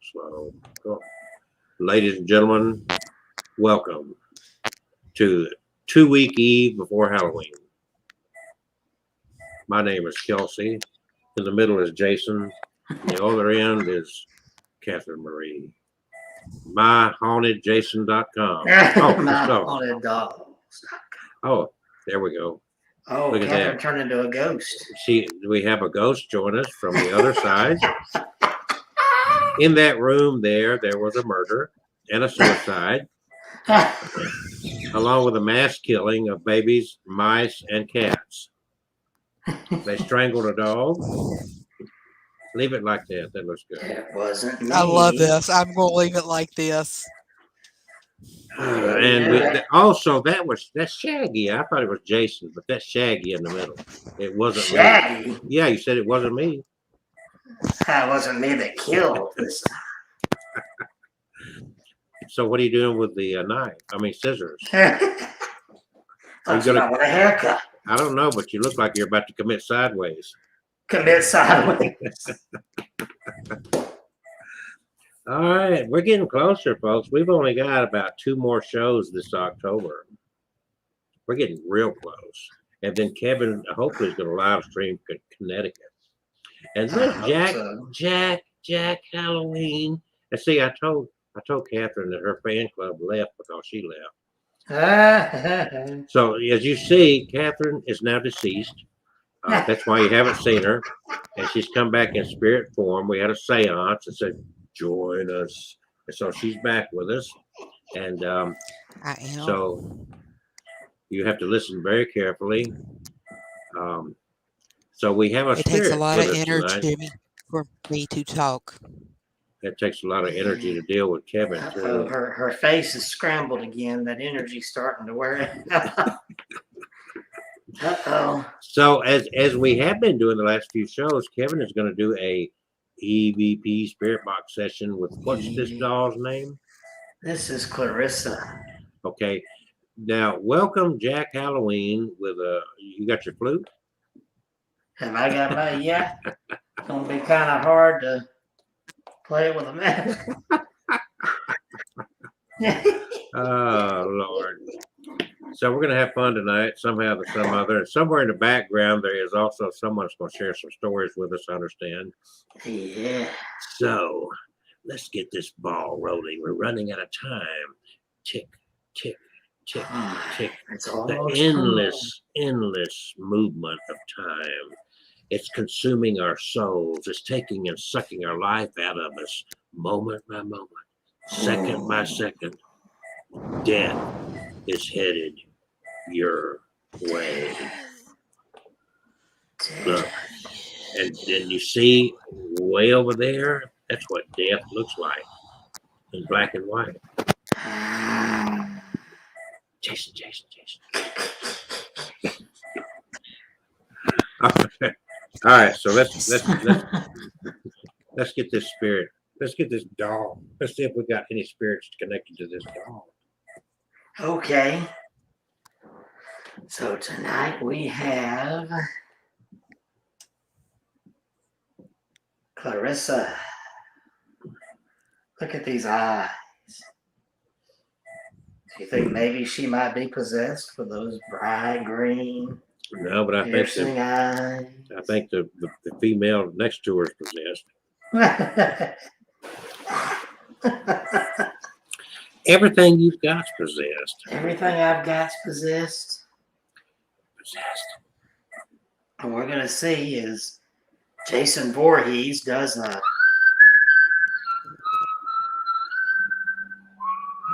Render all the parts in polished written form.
So, cool. Ladies and gentlemen, welcome to the 2 week eve before Halloween. My name is Kelsey. In the middle is Jason. The other end is Catherine Marie. MyHauntedJason.com. My haunted dogs. Oh, there we go. Oh, Look at Catherine that. turned into a ghost. We have a ghost join us from the other side. In that room there was a murder and a suicide, along with a mass killing of babies, mice, and cats. They strangled a dog. Leave it like that. That looks good. It wasn't me. I love this. I'm going to leave it like this. Also, that's Shaggy. I thought it was Jason, but that's Shaggy in the middle. It wasn't Shaggy? me. Yeah, you said it wasn't me. It wasn't me that killed this time. So what are you doing with the knife? I mean, scissors. That's not with a haircut. I don't know, but you look like you're about to commit sideways. Commit sideways. All right, we're getting closer, folks. We've only got about 2 more shows this October. We're getting real close. And then Kevin hopefully is going to live stream Connecticut. And then Jack Halloween. And see, I told Catherine that her fan club left because she left. So as you see, Catherine is now deceased. That's why you haven't seen her. And she's come back in spirit form. We had a seance and said, join us. And so she's back with us. And I am. So you have to listen very carefully. So we have a It spirit takes a lot with of us energy tonight. for me to talk. It takes a lot of energy to deal with Kevin too. Her face is scrambled again. That energy's starting to wear it. Uh-oh. So as we have been doing the last few shows, Kevin is going to do a EVP spirit box session with what's this doll's name? This is Clarissa. Okay. Now welcome Jack Halloween with you got your flute? Have I got my yeah? It's gonna be kind of hard to play it with a mask. Oh Lord. So we're gonna have fun tonight, somehow or some other. And somewhere in the background there is also someone that's gonna share some stories with us, I understand. Yeah. So let's get this ball rolling. We're running out of time. Tick, tick, tick, tick. It's The endless movement of time. It's consuming our souls. It's taking and sucking our life out of us, moment by moment, second by second. Death is headed your way. Look, and then you see way over there, that's what death looks like in black and white. Jason. All right, so let's get this spirit. Let's get this doll. Let's see if we got any spirits connected to this doll. Okay. So tonight we have Clarissa. Look at these eyes. Do you think maybe she might be possessed with those bright green? No, but I think the female next to her is possessed. Everything you've got's possessed. Everything I've got's possessed. And we're gonna see is Jason Voorhees does a.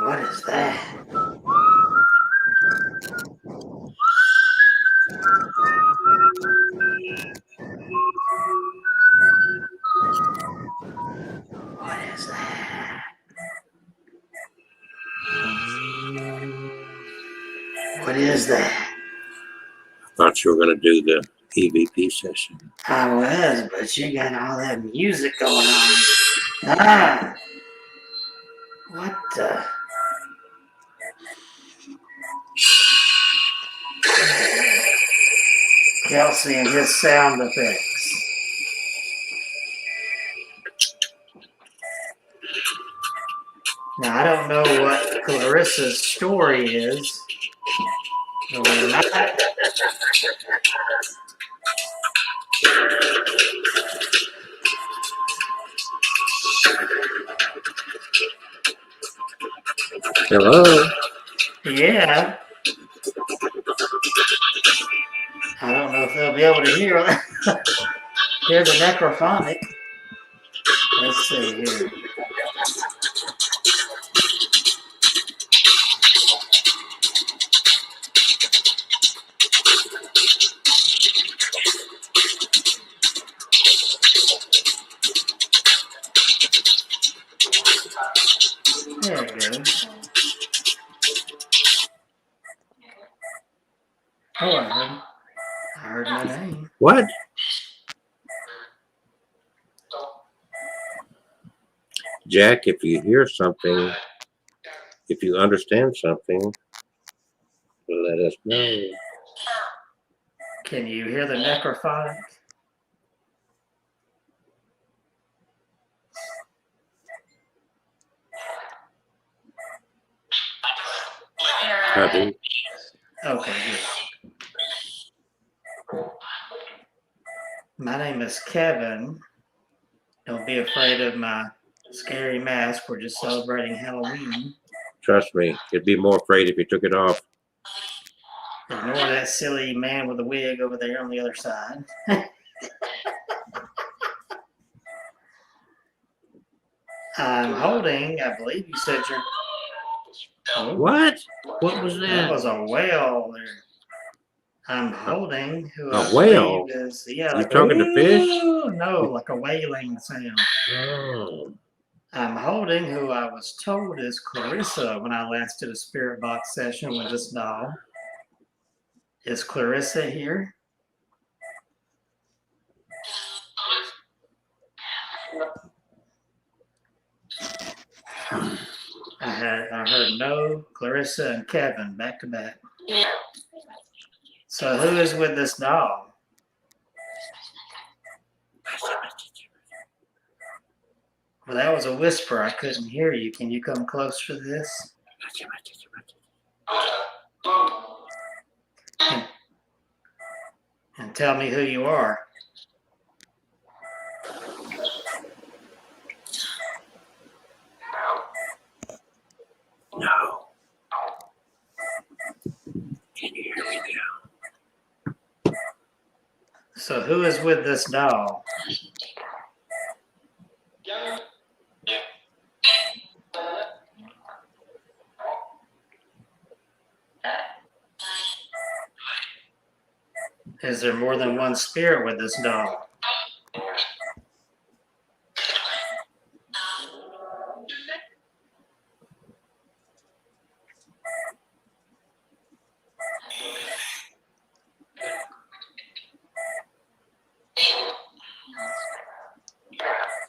What is that? What is that? What is that? I thought you were going to do the EVP session. I was, but you got all that music going on. Ah! What the? Kelsey and his sound effects. Now, I don't know what Clarissa's story is. But we might. Hello. Yeah. I don't know if they'll be able to hear the necrophonic. Let's see here. There it goes. Oh, I heard my name. What? Jack, if you hear something, if you understand something, let us know. Can you hear the necrophonic? I do. Okay, good. My name is Kevin. Don't be afraid of my scary mask. We're just celebrating Halloween. Trust me, you'd be more afraid if you took it off. Ignore that silly man with the wig over there on the other side. I'm holding, I believe you said your... Oh, What? What was that that? was a whale there. I'm holding who A I whale? believe is, yeah, You like talking to fish? No, like a wailing sound. Oh. I'm holding who I was told is Clarissa when I last did a spirit box session with this doll. Is Clarissa here? I heard no, Clarissa and Kevin back to back. So who is with this doll? Well, that was a whisper. I couldn't hear you. Can you come closer to this? And tell me who you are. No. Can you hear me now? So who is with this doll? Is there more than one spirit with this doll?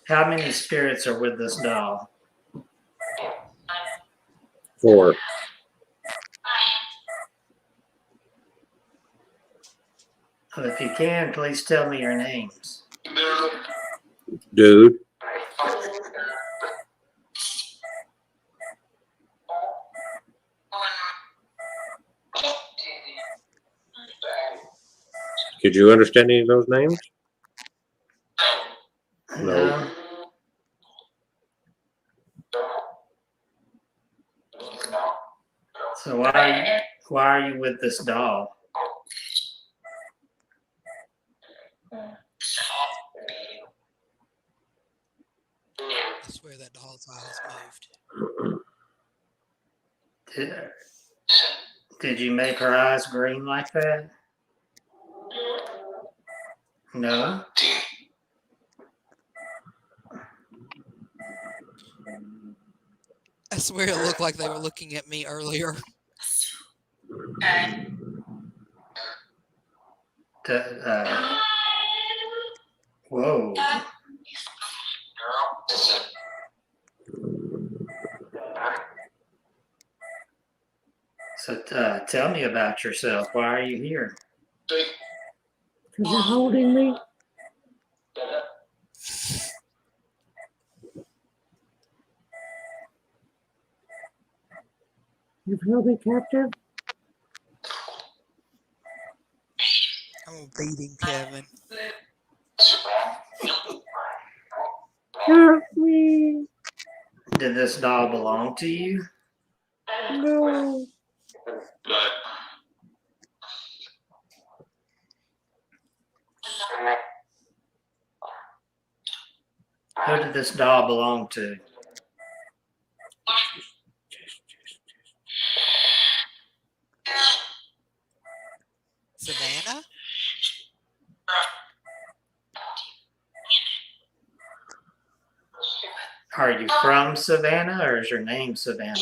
How many spirits are with this doll? 4. Well, if you can, please tell me your names. Dude. Could you understand any of those names? No. So why are you with this doll? I swear that doll's eyes moved. Did you make her eyes green like that? No. I swear it looked like they were looking at me earlier. Whoa. So tell me about yourself. Why are you here? Because you're holding me. You've held me captive? I'm gonna beat him, Kevin. Help me. Did this doll belong to you? No. Who did this doll belong to? Savannah? Are you from Savannah, or is your name Savannah?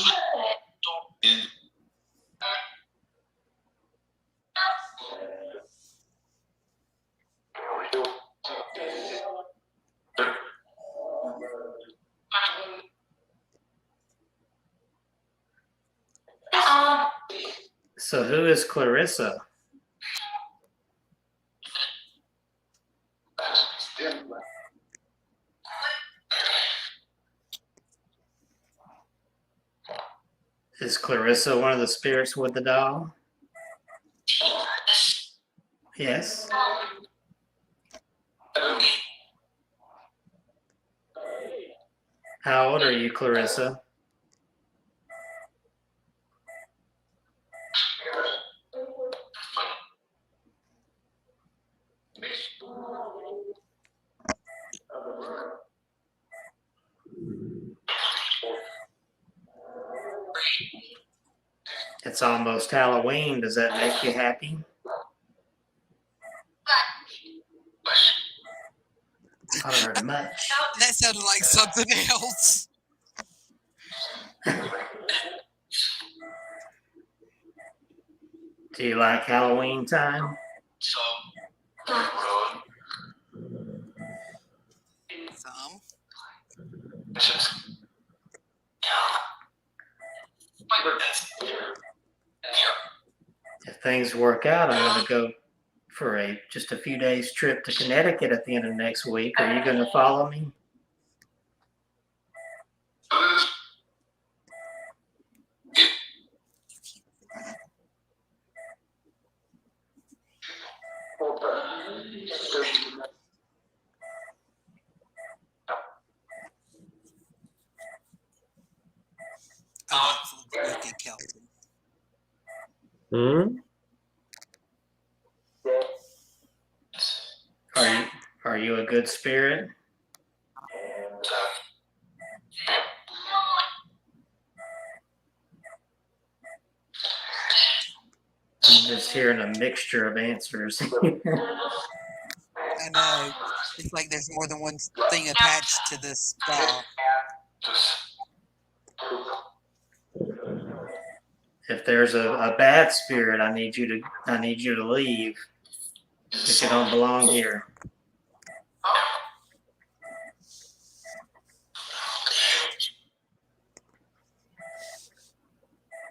So who is Clarissa? Is Clarissa one of the spirits with the doll? Yes. How old are you, Clarissa? It's almost Halloween. Does that make you happy? I haven't heard much. That sounded like something else. Do you like Halloween time? Some. If things work out, I'm going to go for just a few days trip to Connecticut at the end of next week. Are you going to follow me? Wicked Kelton. Hmm? Are you a good spirit? I'm just hearing a mixture of answers. I know. It's like there's more than one thing attached to this doll. If there's a bad spirit, I need you to leave. If you don't belong here.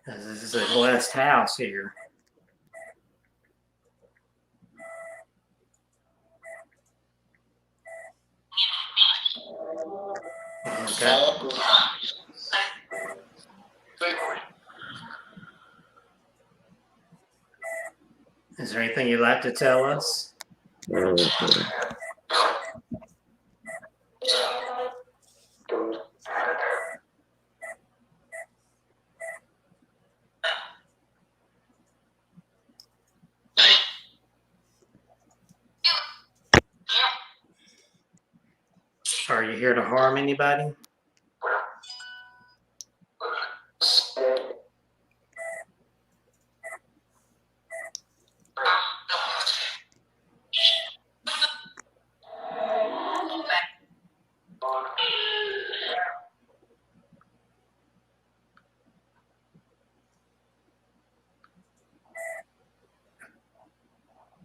This is a blessed house here. Okay. Is there anything you'd like to tell us? Are you here to harm anybody?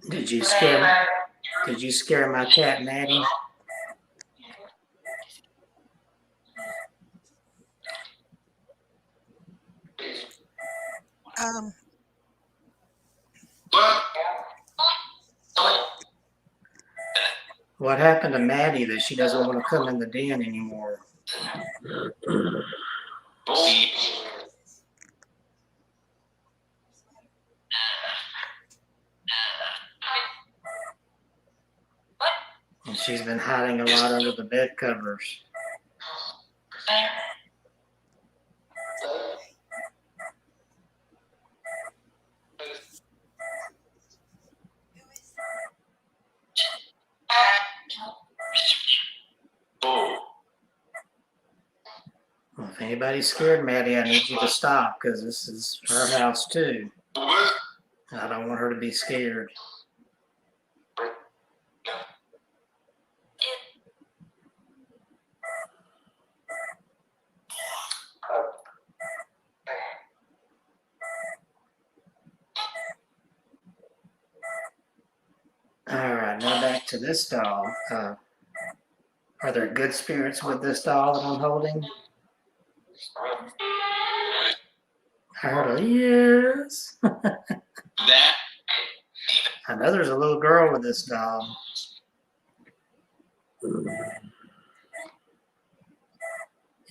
Did you scare my cat, Maddie? What happened to Maddie that she doesn't want to come in the den anymore? she's been hiding a lot under the bed covers. Well, if anybody's scared, Maddie, I need you to stop because this is her house too. I don't want her to be scared. All right, now back to this doll. Are there good spirits with this doll that I'm holding? I heard a yes. I know there's a little girl with this doll.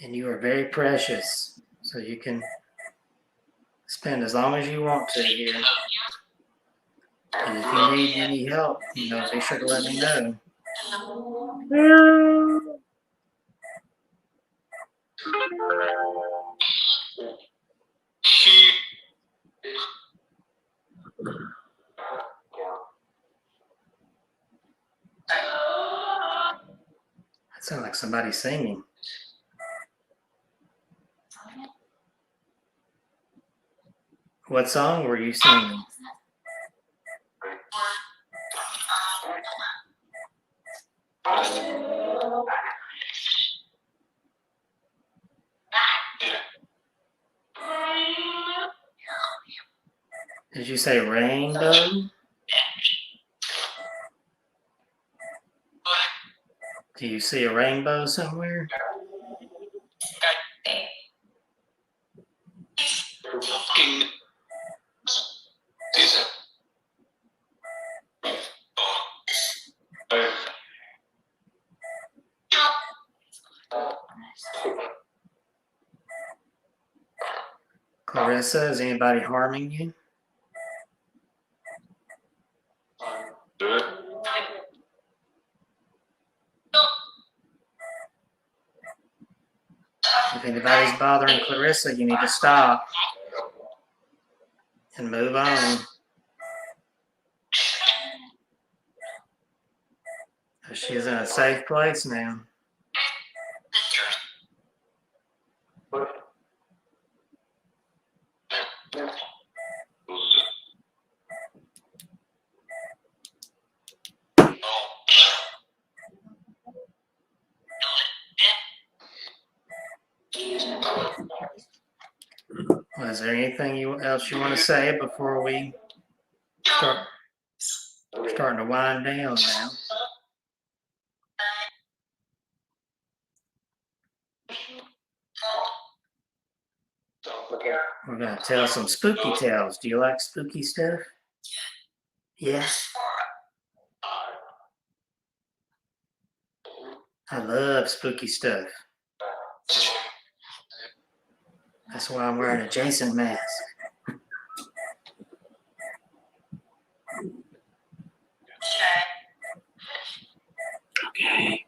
And you are very precious. So you can spend as long as you want to here. And if you need any help, be sure to let me know. That sounds like somebody singing. What song were you singing? Did you say rainbow? Do you see a rainbow somewhere? Clarissa, is anybody harming you? If anybody's bothering Clarissa, you need to stop and move on. She's in a safe place now. Well, is there anything else you want to say before we starting to wind down now? We're going to tell some spooky tales. Do you like spooky stuff? Yes. I love spooky stuff. That's why I'm wearing a Jason mask. Okay.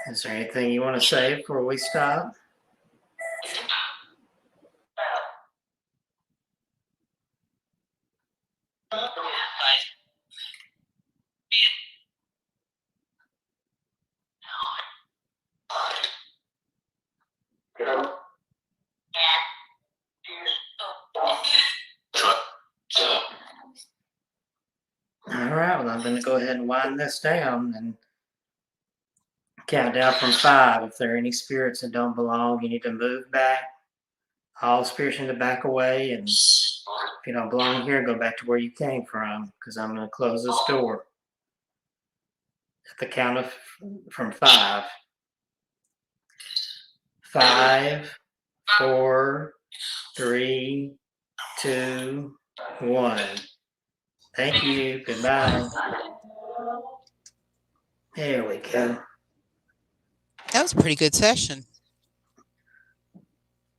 Is there anything you want to say before we stop? All right, well, I'm going to go ahead and wind this down and count down from 5. If there are any spirits that don't belong, you need to move back. All spirits need to back away. And if you don't belong here, go back to where you came from, because I'm going to close this door at the count of from 5. 5, 4, 3, 2, 1. Thank you. Goodbye. There we go. That was a pretty good session.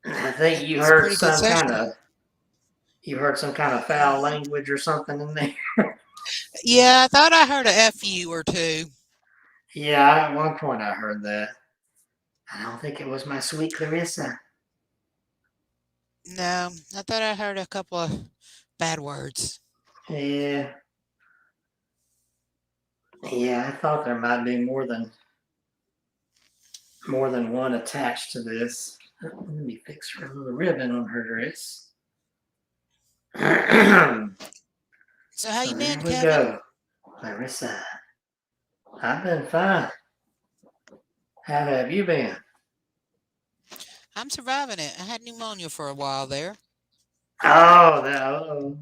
I think you It's a heard pretty good some kind session. of You heard some kind of foul language or something in there? Yeah, I thought I heard a FU or two. Yeah, at one point I heard that. I don't think it was my sweet Clarissa. No, I thought I heard a couple of bad words. Yeah. Yeah, I thought there might be more than one attached to this. Let me fix her little ribbon on her dress. So how So you there been, we Kevin? go. Clarissa. I've been fine. How have you been? I'm surviving it. I had pneumonia for a while there, Oh, uh-oh.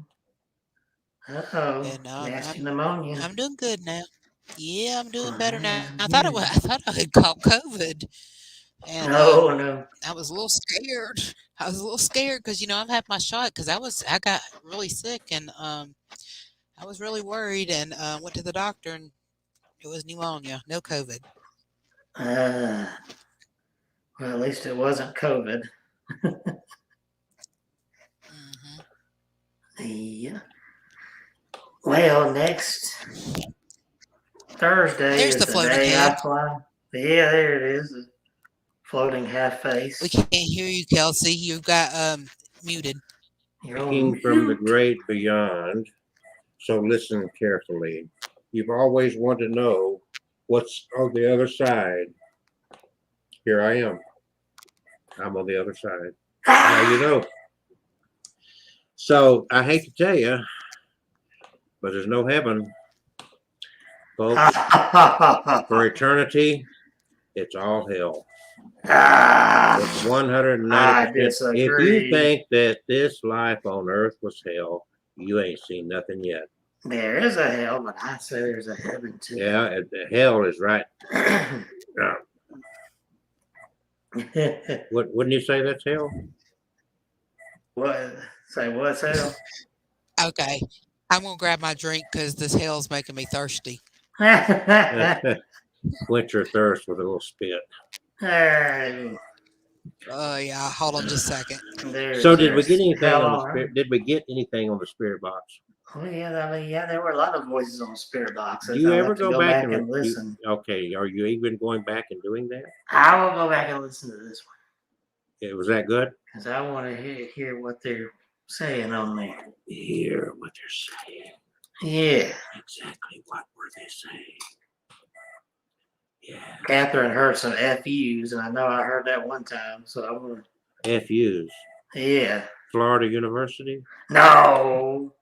Uh-oh. and Nasty pneumonia. I'm doing good now. Yeah, I'm doing Well, better that now. is I good. thought I had caught COVID, and No, no. I was a little scared. I was a little scared because I've had my shot because I got really sick, and I was really worried, and went to the doctor, and it was pneumonia, no COVID. Uh, well, at least it wasn't COVID. Hmm. Yeah. Well, next Thursday There's is the the floating day head. I fly. Yeah, there it is. The floating half face. We can't hear you, Kelsey. You got muted. You're Speaking on from the mute. great beyond, so listen carefully. You've always wanted to know what's on the other side. Here I am. I'm on the other side. Now you know. So I hate to tell you, but there's no heaven, folks. For eternity, it's all hell. It's 190%. I If you disagree. think that this life on earth was hell, you ain't seen nothing yet. There is a hell, but I say there's a heaven too. Yeah, the hell is right. Wouldn't you say that's hell? What? Say what's hell? Okay, I'm gonna grab my drink because this hell's making me thirsty. Quench your thirst with a little spit. There Yeah. Hold on just a second. So did we get there's anything hell on the on earth. spirit? Did we get anything on the spirit box? Oh yeah, I mean, yeah, there were a lot of voices on spirit boxes. Do you I'll ever have to go back and listen. okay, are you even going back and doing that? I will go back and listen to this one Was that good? because I want to hear what they're saying on there. Hear what they're saying. Yeah, Exactly what were they saying? Yeah. Catherine heard some FUs, and I know I heard that one time. So I want FUs. to. Yeah. Florida University? No.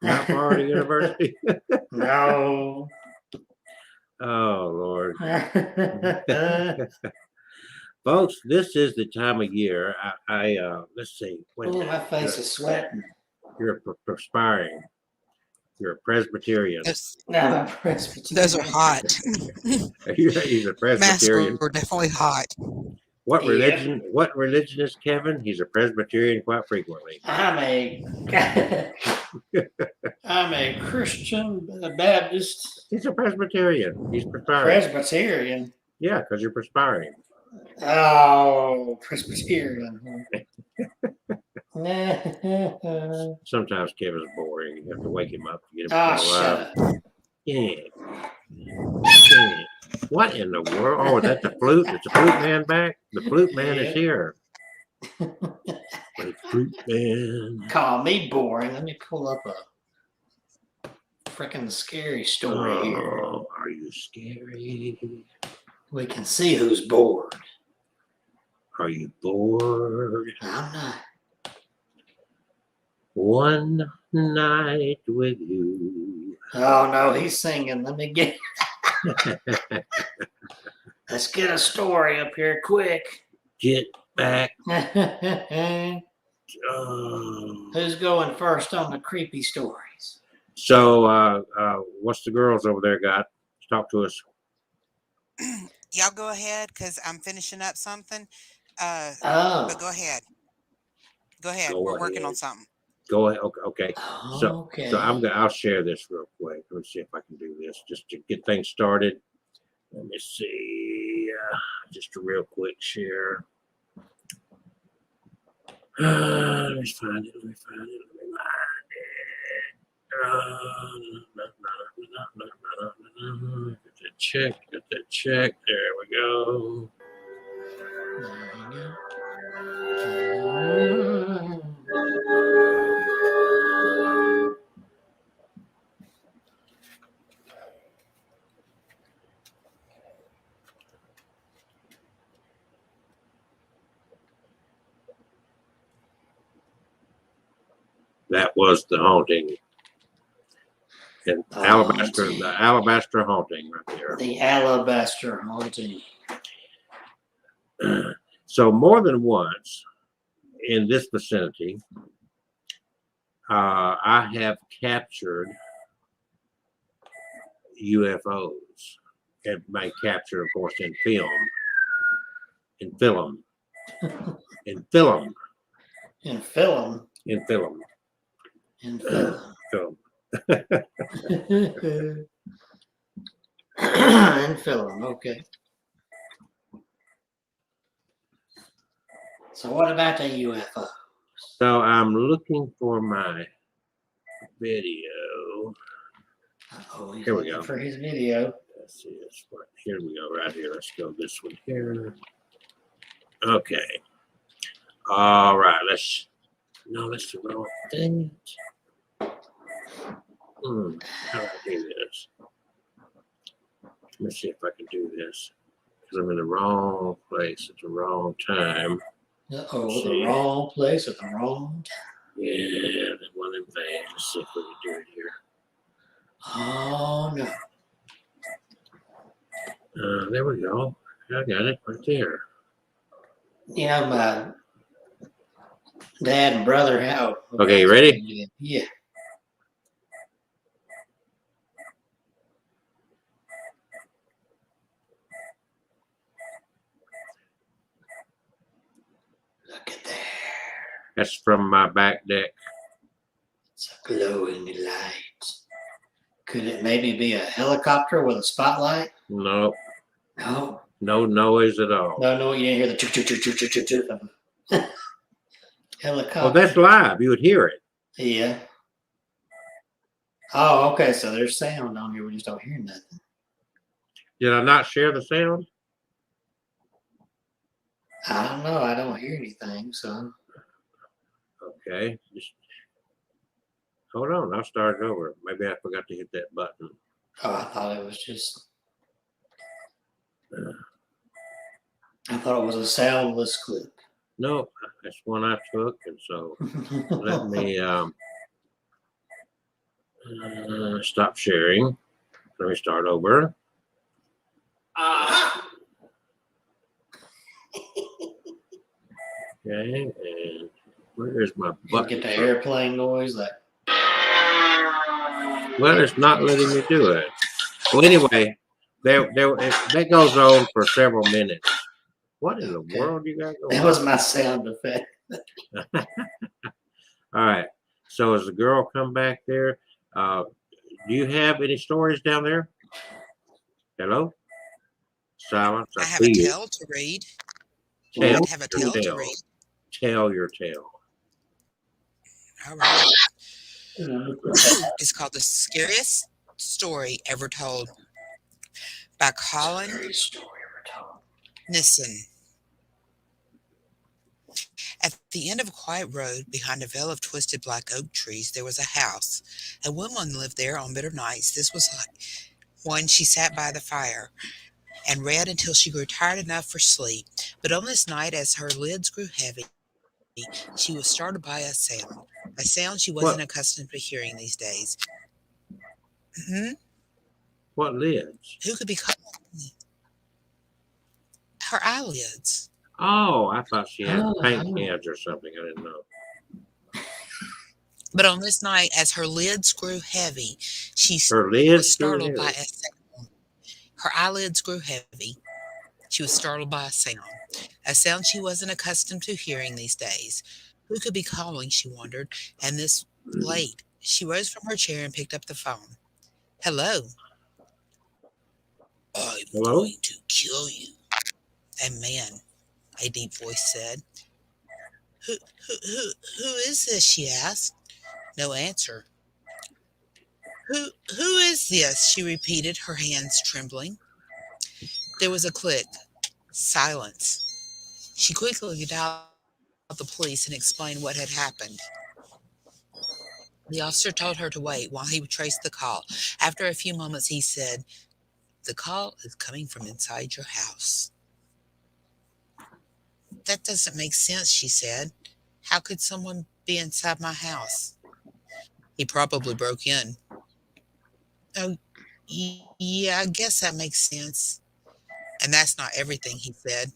Not Florida University? No. Oh, Lord. Folks, this is the time of year. Let's see. Wait a Oh, minute. my face is sweating. You're perspiring. You're a Presbyterian. Now I'm Presbyterian. Those are hot. He's a Masks Presbyterian. are definitely hot. What Yeah. religion? What religion is Kevin? He's a Presbyterian quite frequently. I'm a Christian Baptist He's a Presbyterian. He's perspiring. Presbyterian. Yeah, because you're perspiring. Oh, Presbyterian. Sometimes Kevin's boring. You have to wake him up to get him Oh, to shut up. Yeah. Yeah. What in the world? Oh, is that the flute? Is the flute man back? The flute man is here. The flute man. Call me boring. Let me pull up a freaking scary story here. Oh, are you scary? We can see who's bored. Are you bored? I'm not. One night with you. Oh no, he's singing. Let me get. Let's get a story up here quick. Get back. Who's going first on the creepy stories? So, what's the girls over there got? Talk to us. Y'all go ahead because I'm finishing up something. Oh. But go ahead. Go ahead. Go We're working ahead. on something. Go ahead. Okay. So Okay. I'll share this real quick. Let me see if I can do this just to get things started. Let me see. Just a real quick share. Let me find it. Let me find it. Get that check. Get that check. There we go. That was the haunting. And Alabaster, the Alabaster haunting right there. The Alabaster haunting. So more than once in this vicinity, I have captured UFOs. And by capture, of course, in film. In film. In film. In film. In film. In film. Film. In film, okay. So what about the UFO? So I'm looking for my video. Oh, he's Here we looking go. for his video. Let's see this one. Here we go, right here. Let's go this one here. Okay. All right. Let's do the wrong thing. How do I do this? Let me see if I can do this. Because I'm in the wrong place at the wrong time. Uh-oh, the wrong place at the wrong time. Yeah, that one in vain. Let's see if we can do it here. Oh, no. There we go. I got it right there. You know, my dad and brother, how? Okay, you ready? Yeah. Look at there. That's from my back deck. It's a glowing light. Could it maybe be a helicopter with a spotlight? No, No. no noise at all. No, you didn't hear the choo choo choo choo choo choo choo of a helicopter. Oh, that's live. You would hear it. Yeah. Oh, okay. So there's sound on here. We just don't hear nothing. Did I not share the sound? I don't know. I don't hear anything. So Okay. Just hold on. I'll start it over. Maybe I forgot to hit that button. I thought it was just. I thought it was a soundless clip. No, that's one I took, and so let me stop sharing. Let me start over. Okay, and where is my button? Get the airplane noise. Like. Well, it's not letting me do it. Well, anyway, that goes on for several minutes. What in the world you got going on? That was my sound effect. All right. So as the girl come back there, do you have any stories down there? Hello? Silence. I have a tale to read. I have a tale to read. Tell your tale. All right. It's called The Scariest Story Ever Told by Colin Nissen. At the end of a quiet road behind a veil of twisted black oak trees, there was a house. A woman lived there on bitter nights. This was one she sat by the fire and read until she grew tired enough for sleep. But on this night, as her lids grew heavy, she was startled by a sound she wasn't accustomed to hearing these days. What lids? Who could be calling? Her eyelids. Oh, I thought she had paint cans or something. I didn't know. But on this night, as her lids grew heavy, she was startled by a sound. Her eyelids grew heavy. She was startled by a sound she wasn't accustomed to hearing these days. Who could be calling, she wondered, and this late. She rose from her chair and picked up the phone. Hello. I'm going to kill you. A man, a deep voice said. Who is this? She asked. No answer. Who is this? She repeated, her hands trembling. There was a click. Silence. She quickly dialed the police and explained what had happened. The officer told her to wait while he traced the call. After a few moments, he said, "The call is coming from inside your house." "That doesn't make sense," she said. "How could someone be inside my house?" "He probably broke in." "Oh, yeah, I guess that makes sense." "And that's not everything," he said.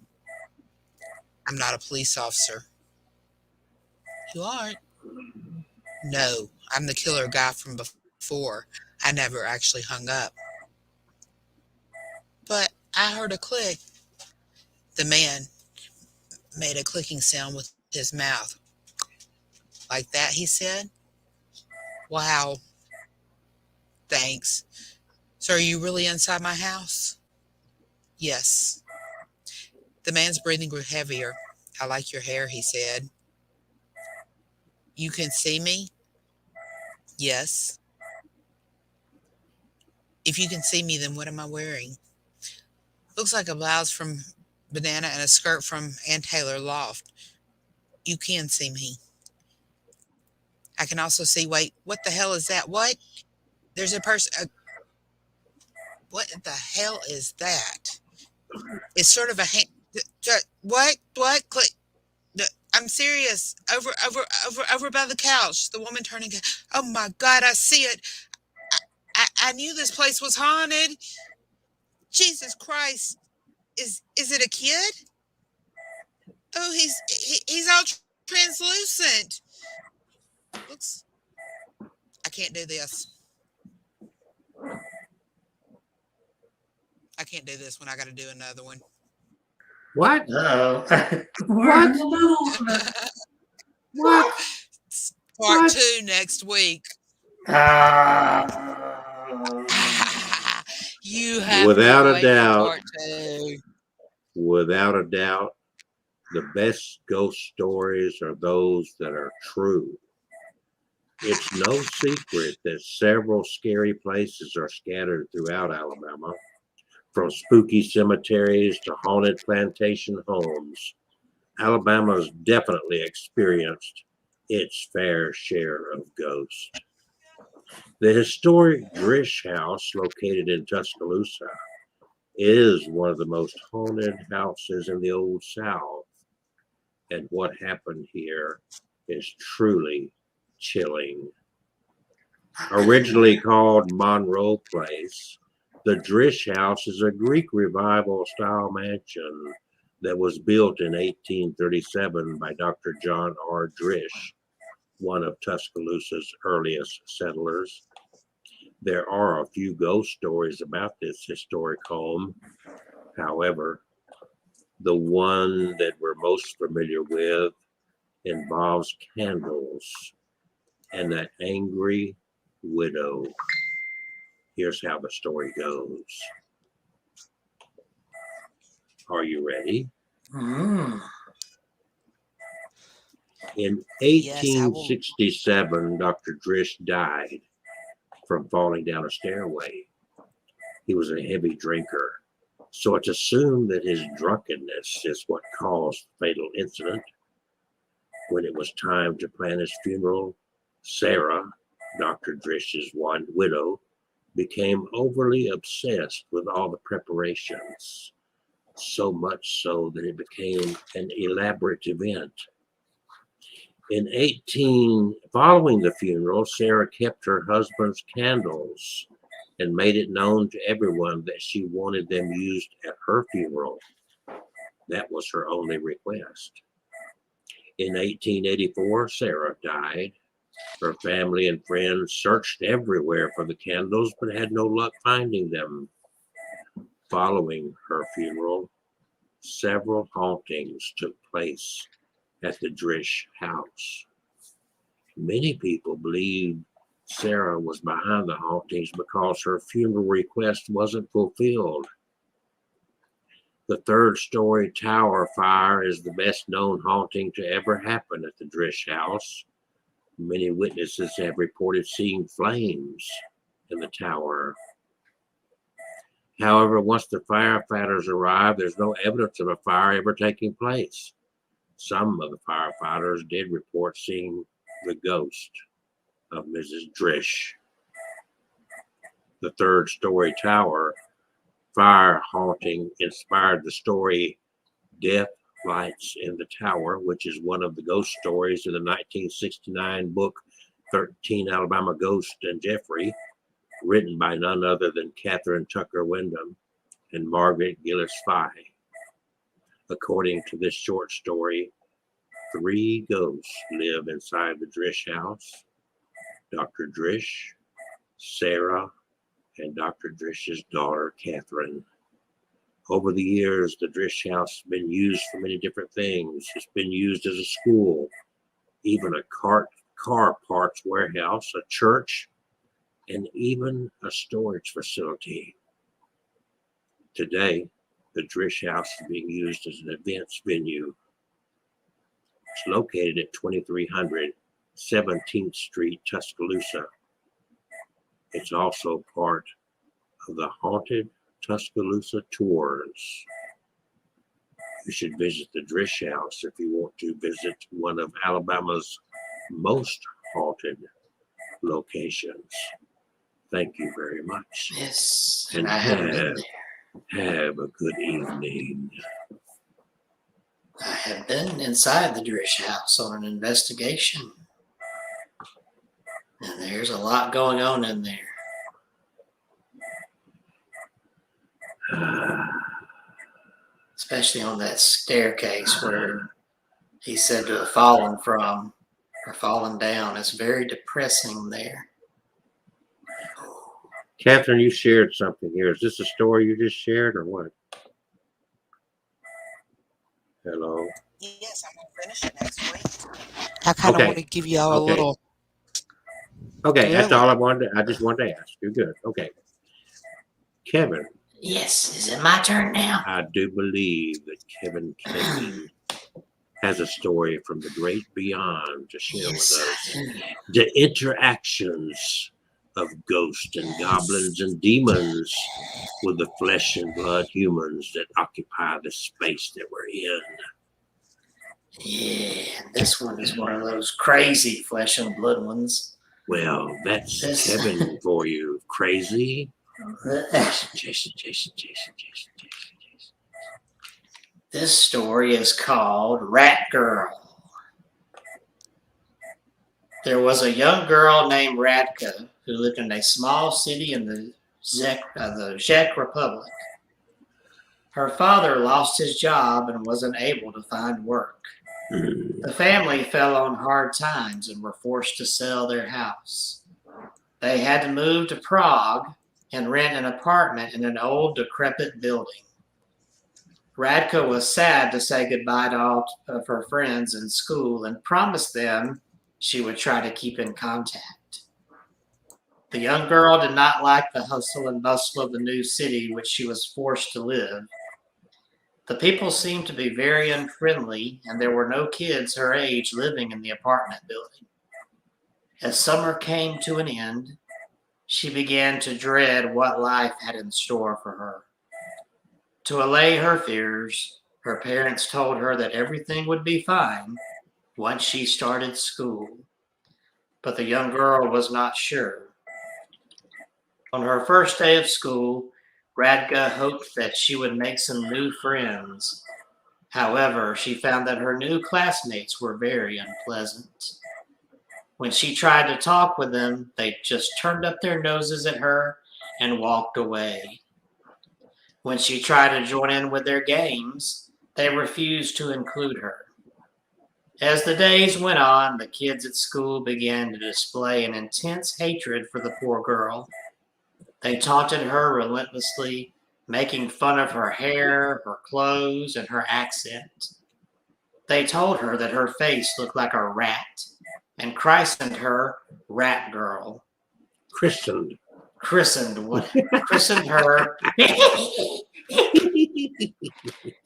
"I'm not a police officer." "You aren't?" "No, I'm the killer guy from before. I never actually hung up." "But I heard a click." The man made a clicking sound with his mouth. "Like that," he said. "Wow, thanks. So are you really inside my house?" "Yes." The man's breathing grew heavier. "I like your hair," he said. "You can see me?" "Yes." "If you can see me, then what am I wearing?" "Looks like a blouse from Banana and a skirt from Ann Taylor Loft." "You can see me." "I can also see, wait, what the hell is that? What? There's a person. What the hell is that? It's sort of a hand. What? What? Click. I'm serious. Over by the couch." The woman turning. "Oh my God, I see it. I knew this place was haunted. Jesus Christ. Is it a kid? Oh, he's all translucent. Looks. I can't do this. I can't do this one. I got to do another one." What? Uh-oh. What? What? Part What? 2 next week. You have to Without a wait for doubt, part 2. without a doubt, the best ghost stories are those that are true. It's no secret that several scary places are scattered throughout Alabama, from spooky cemeteries to haunted plantation homes. Alabama's definitely experienced its fair share of ghosts. The historic Drish House, located in Tuscaloosa, is one of the most haunted houses in the Old South. And what happened here is truly chilling. Originally called Monroe Place, the Drish House is a Greek Revival style mansion that was built in 1837 by Dr. John R. Drish, one of Tuscaloosa's earliest settlers. There are a few ghost stories about this historic home. However, the one that we're most familiar with involves candles and that angry widow. Here's how the story goes. Are you ready? Mm. In Yes, I will. 1867, Dr. Drish died from falling down a stairway. He was a heavy drinker, so it's assumed that his drunkenness is what caused the fatal incident. When it was time to plan his funeral, Sarah, Dr. Drish's widow, became overly obsessed with all the preparations, so much so that it became an elaborate event. Following the funeral, Sarah kept her husband's candles and made it known to everyone that she wanted them used at her funeral. That was her only request. In 1884, Sarah died. Her family and friends searched everywhere for the candles but had no luck finding them. Following her funeral, several hauntings took place at the Drish House. Many people believe Sarah was behind the hauntings because her funeral request wasn't fulfilled. The third-story tower fire is the best-known haunting to ever happen at the Drish House. Many witnesses have reported seeing flames in the tower. However, once the firefighters arrive, there's no evidence of a fire ever taking place. Some of the firefighters did report seeing the ghost of Mrs. Drish. The third-story tower fire haunting inspired the story Death Lights in the Tower, which is one of the ghost stories in the 1969 book 13 Alabama Ghosts and Jeffrey, written by none other than Catherine Tucker Wyndham and Margaret Gillis Fye. According to this short story, 3 ghosts live inside the Drish House: Dr. Drish, Sarah, and Dr. Drish's daughter, Catherine. Over the years, the Drish House has been used for many different things. It's been used as a school, even a car parts warehouse, a church, and even a storage facility. Today, the Drish House is being used as an events venue. It's located at 2300 17th Street, Tuscaloosa. It's also part of the Haunted Tuscaloosa Tours. You should visit the Drish House if you want to visit one of Alabama's most haunted locations. Thank you very much. Yes, And I haven't been there. have a good evening. I have been inside the Drish House on an investigation. And there's a lot going on in there. Especially on that staircase where he's said to have fallen from or fallen down. It's very depressing there. Catherine, you shared something here. Is this a story you just shared or what? Hello. Yes, I'm gonna finish it next week. I kind of Okay. want to give you all a Okay. little. Okay, that's Really? all I just wanted to ask. You're good. Okay. Kevin, Yes, is it my turn now? I do believe that Kevin Kane has a story from the great beyond to share with us. The interactions of ghosts and goblins and demons with the flesh and blood humans that occupy the space that we're in. Yeah, this one is one of those crazy flesh and blood ones. Well, that's This- Kevin for you. Crazy. Jason. This story is called Rat Girl. There was a young girl named Radka who lived in a small city in the Czech Republic. Her father lost his job and was unable to find work. The family fell on hard times and were forced to sell their house. They had to move to Prague and rent an apartment in an old, decrepit building. Radka was sad to say goodbye to all of her friends in school and promised them she would try to keep in contact. The young girl did not like the hustle and bustle of the new city which she was forced to live. The people seemed to be very unfriendly, and there were no kids her age living in the apartment building. As summer came to an end, she began to dread what life had in store for her. To allay her fears, her parents told her that everything would be fine once she started school. But the young girl was not sure. On her first day of school, Radka hoped that she would make some new friends. However, she found that her new classmates were very unpleasant. When she tried to talk with them, they just turned up their noses at her and walked away. When she tried to join in with their games, they refused to include her. As the days went on, the kids at school began to display an intense hatred for the poor girl. They taunted her relentlessly, making fun of her hair, her clothes, and her accent. They told her that her face looked like a rat and christened her Rat Girl. Christened. Christened her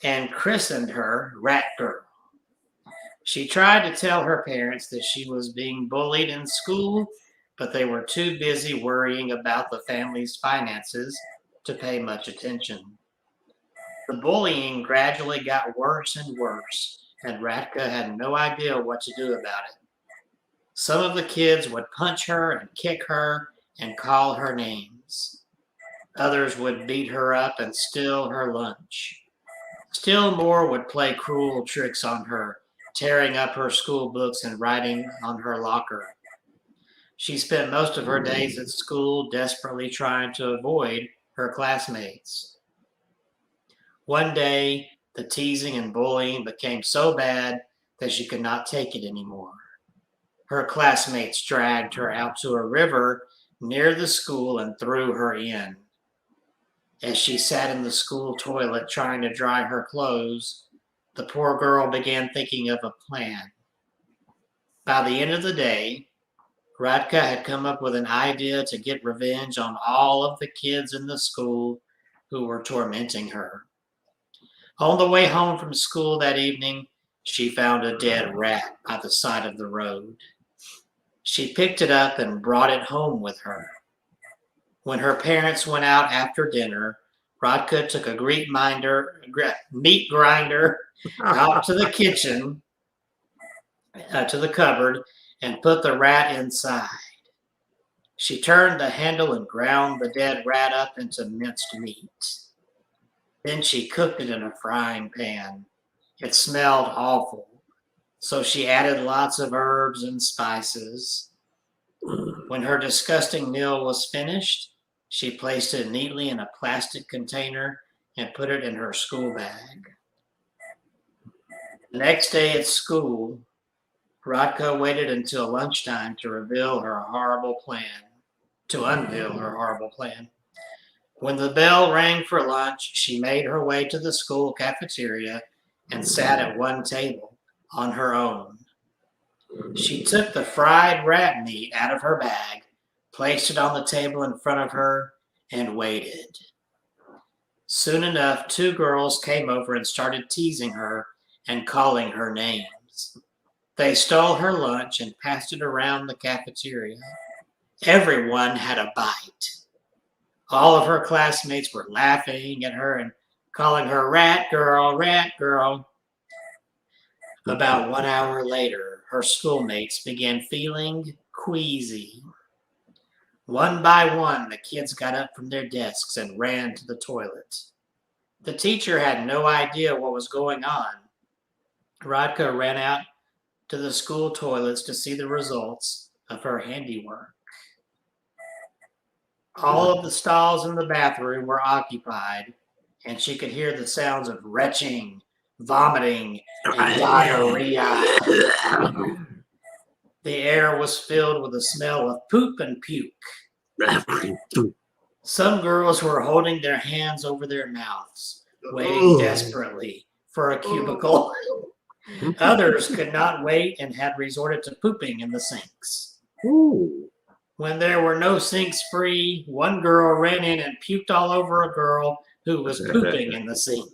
and christened her Rat Girl. She tried to tell her parents that she was being bullied in school, but they were too busy worrying about the family's finances to pay much attention. The bullying gradually got worse and worse, and Ratka had no idea what to do about it. Some of the kids would punch her and kick her and call her names. Others would beat her up and steal her lunch. Still more would play cruel tricks on her, tearing up her school books and writing on her locker. She spent most of her days at school desperately trying to avoid her classmates. One day, the teasing and bullying became so bad that she could not take it anymore. Her classmates dragged her out to a river near the school and threw her in. As she sat in the school toilet trying to dry her clothes, the poor girl began thinking of a plan. By the end of the day, Radka had come up with an idea to get revenge on all of the kids in the school who were tormenting her. On the way home from school that evening, she found a dead rat by the side of the road. She picked it up and brought it home with her. When her parents went out after dinner, Radka took a meat grinder out to the kitchen, to the cupboard, and put the rat inside. She turned the handle and ground the dead rat up into minced meat. Then she cooked it in a frying pan. It smelled awful, so she added lots of herbs and spices. When her disgusting meal was finished, she placed it neatly in a plastic container and put it in her school bag. The next day at school, Radka waited until lunchtime to unveil her horrible plan. When the bell rang for lunch, she made her way to the school cafeteria and sat at one table on her own. She took the fried rat meat out of her bag, placed it on the table in front of her, and waited. Soon enough, two girls came over and started teasing her and calling her names. They stole her lunch and passed it around the cafeteria. Everyone had a bite. All of her classmates were laughing at her and calling her Rat Girl, Rat Girl. About 1 hour later, her schoolmates began feeling queasy. One by one, the kids got up from their desks and ran to the toilet. The teacher had no idea what was going on. Radka ran out to the school toilets to see the results of her handiwork. All of the stalls in the bathroom were occupied, and she could hear the sounds of retching, vomiting, and diarrhea. The air was filled with the smell of poop and puke. Some girls were holding their hands over their mouths, waiting desperately for a cubicle. Others could not wait and had resorted to pooping in the sinks. When there were no sinks free, one girl ran in and puked all over a girl who was pooping in the sink.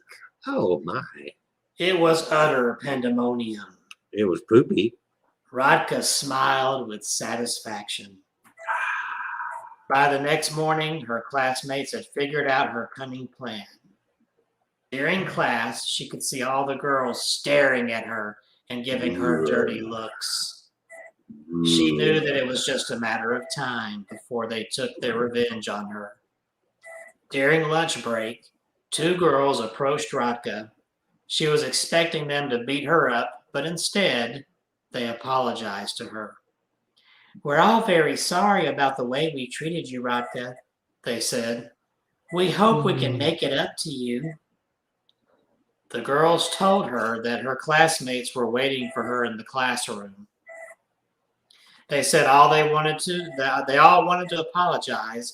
Oh my. It was utter pandemonium. It was poopy. Radka smiled with satisfaction. By the next morning, her classmates had figured out her cunning plan. During class, she could see all the girls staring at her and giving her dirty looks. She knew that it was just a matter of time before they took their revenge on her. During lunch break, two girls approached Radka. She was expecting them to beat her up, but instead, they apologized to her. "We're all very sorry about the way we treated you, Radka," they said. "We hope we can make it up to you." The girls told her that her classmates were waiting for her in the classroom. They said they all wanted to apologize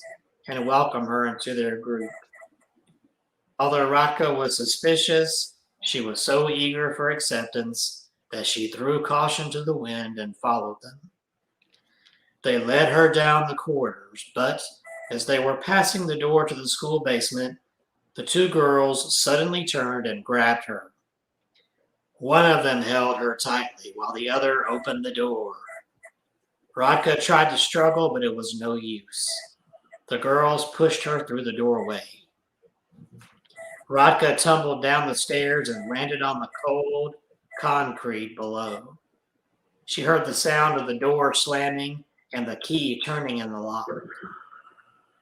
and welcome her into their group. Although Radka was suspicious, she was so eager for acceptance that she threw caution to the wind and followed them. They led her down the corridors, but as they were passing the door to the school basement, The two girls suddenly turned and grabbed her. One of them held her tightly while the other opened the door. Radka tried to struggle, but it was no use. The girls pushed her through the doorway. Radka tumbled down the stairs and landed on the cold concrete below. She heard the sound of the door slamming and the key turning in the lock.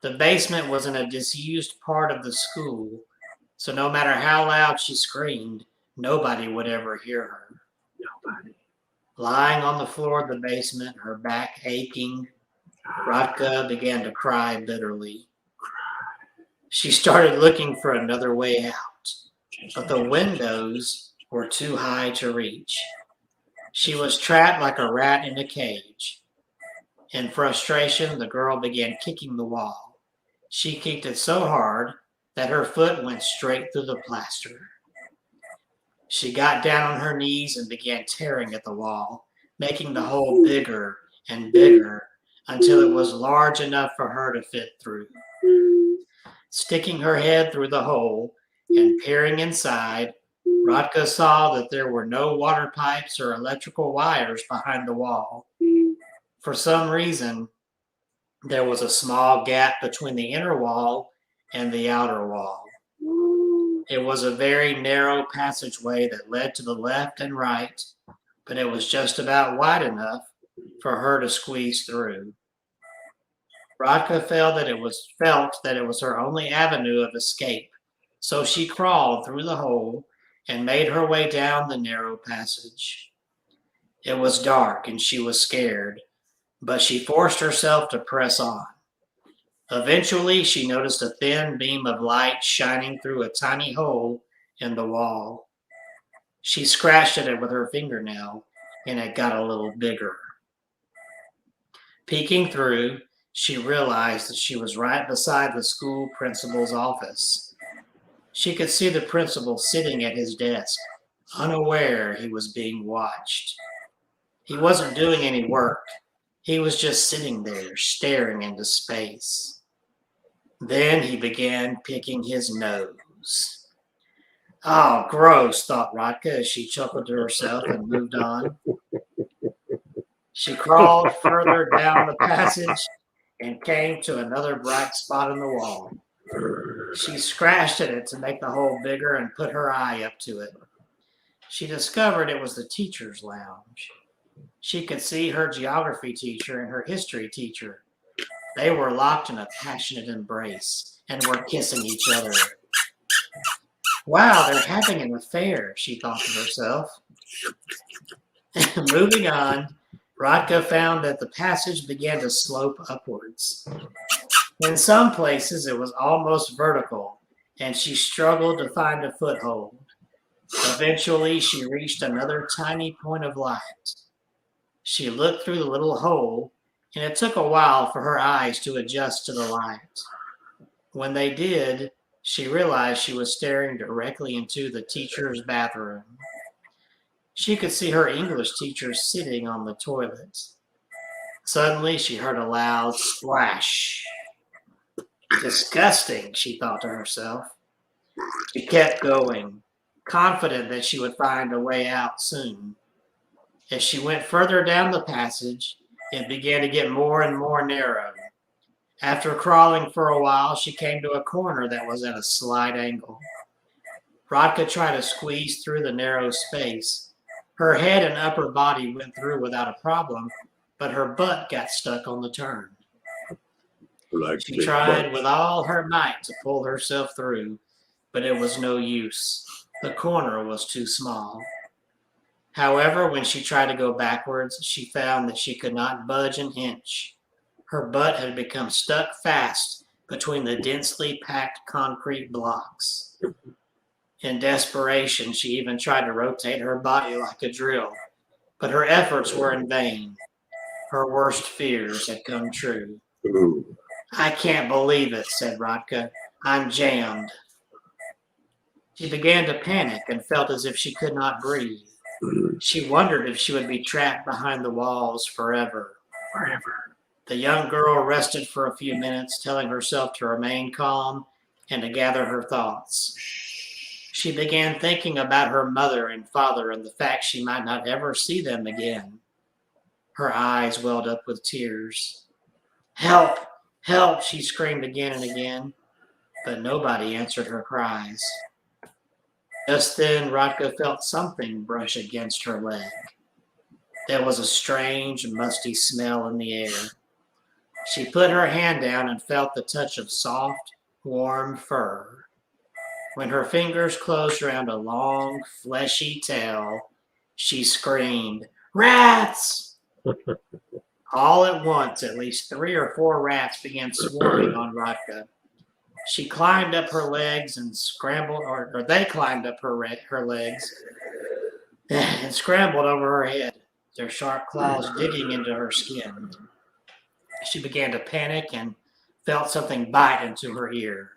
The basement was in a disused part of the school, so no matter how loud she screamed, nobody would ever hear her. Nobody. Lying on the floor of the basement, her back aching, Radka began to cry bitterly. She started looking for another way out, but the windows were too high to reach. She was trapped like a rat in a cage. In frustration, the girl began kicking the wall. She kicked it so hard that her foot went straight through the plaster. She got down on her knees and began tearing at the wall, making the hole bigger and bigger until it was large enough for her to fit through. Sticking her head through the hole and peering inside, Radka saw that there were no water pipes or electrical wires behind the wall. For some reason, there was a small gap between the inner wall and the outer wall. It was a very narrow passageway that led to the left and right, but it was just about wide enough for her to squeeze through. Radka felt that it was her only avenue of escape, so she crawled through the hole and made her way down the narrow passage. It was dark and she was scared, but she forced herself to press on. Eventually, she noticed a thin beam of light shining through a tiny hole in the wall. She scratched at it with her fingernail, and it got a little bigger. Peeking through, she realized that she was right beside the school principal's office. She could see the principal sitting at his desk, unaware he was being watched. He wasn't doing any work. He was just sitting there, staring into space. Then he began picking his nose. Oh, gross, thought Radka as she chuckled to herself and moved on. She crawled further down the passage and came to another bright spot on the wall. She scratched at it to make the hole bigger and put her eye up to it. She discovered it was the teacher's lounge. She could see her geography teacher and her history teacher. They were locked in a passionate embrace and were kissing each other. Wow, they're having an affair, she thought to herself. Moving on, Radka found that the passage began to slope upwards. In some places, it was almost vertical, and she struggled to find a foothold. Eventually, she reached another tiny point of light. She looked through the little hole, and it took a while for her eyes to adjust to the light. When they did, she realized she was staring directly into the teacher's bathroom. She could see her English teacher sitting on the toilet. Suddenly, she heard a loud splash. Disgusting, she thought to herself. She kept going, confident that she would find a way out soon. As she went further down the passage, it began to get more and more narrow. After crawling for a while, she came to a corner that was at a slight angle. Radka tried to squeeze through the narrow space. Her head and upper body went through without a problem, but her butt got stuck on the turn. She tried with all her might to pull herself through, but it was no use. The corner was too small. However, when she tried to go backwards, she found that she could not budge an inch. Her butt had become stuck fast between the densely packed concrete blocks. In desperation, she even tried to rotate her body like a drill, but her efforts were in vain. Her worst fears had come true. I can't believe it, said Radka. I'm jammed. She began to panic and felt as if she could not breathe. She wondered if she would be trapped behind the walls forever. The young girl rested for a few minutes, telling herself to remain calm and to gather her thoughts. She began thinking about her mother and father and the fact she might not ever see them again. Her eyes welled up with tears. "Help! Help!" she screamed again and again, but nobody answered her cries. Just then, Radka felt something brush against her leg. There was a strange, musty smell in the air. She put her hand down and felt the touch of soft, warm fur. When her fingers closed around a long, fleshy tail, she screamed, "Rats!" All at once, at least 3 or 4 rats began swarming on Radka. She climbed up her legs and scrambled, or they climbed up her legs and scrambled over her head, their sharp claws digging into her skin. She began to panic and felt something bite into her ear.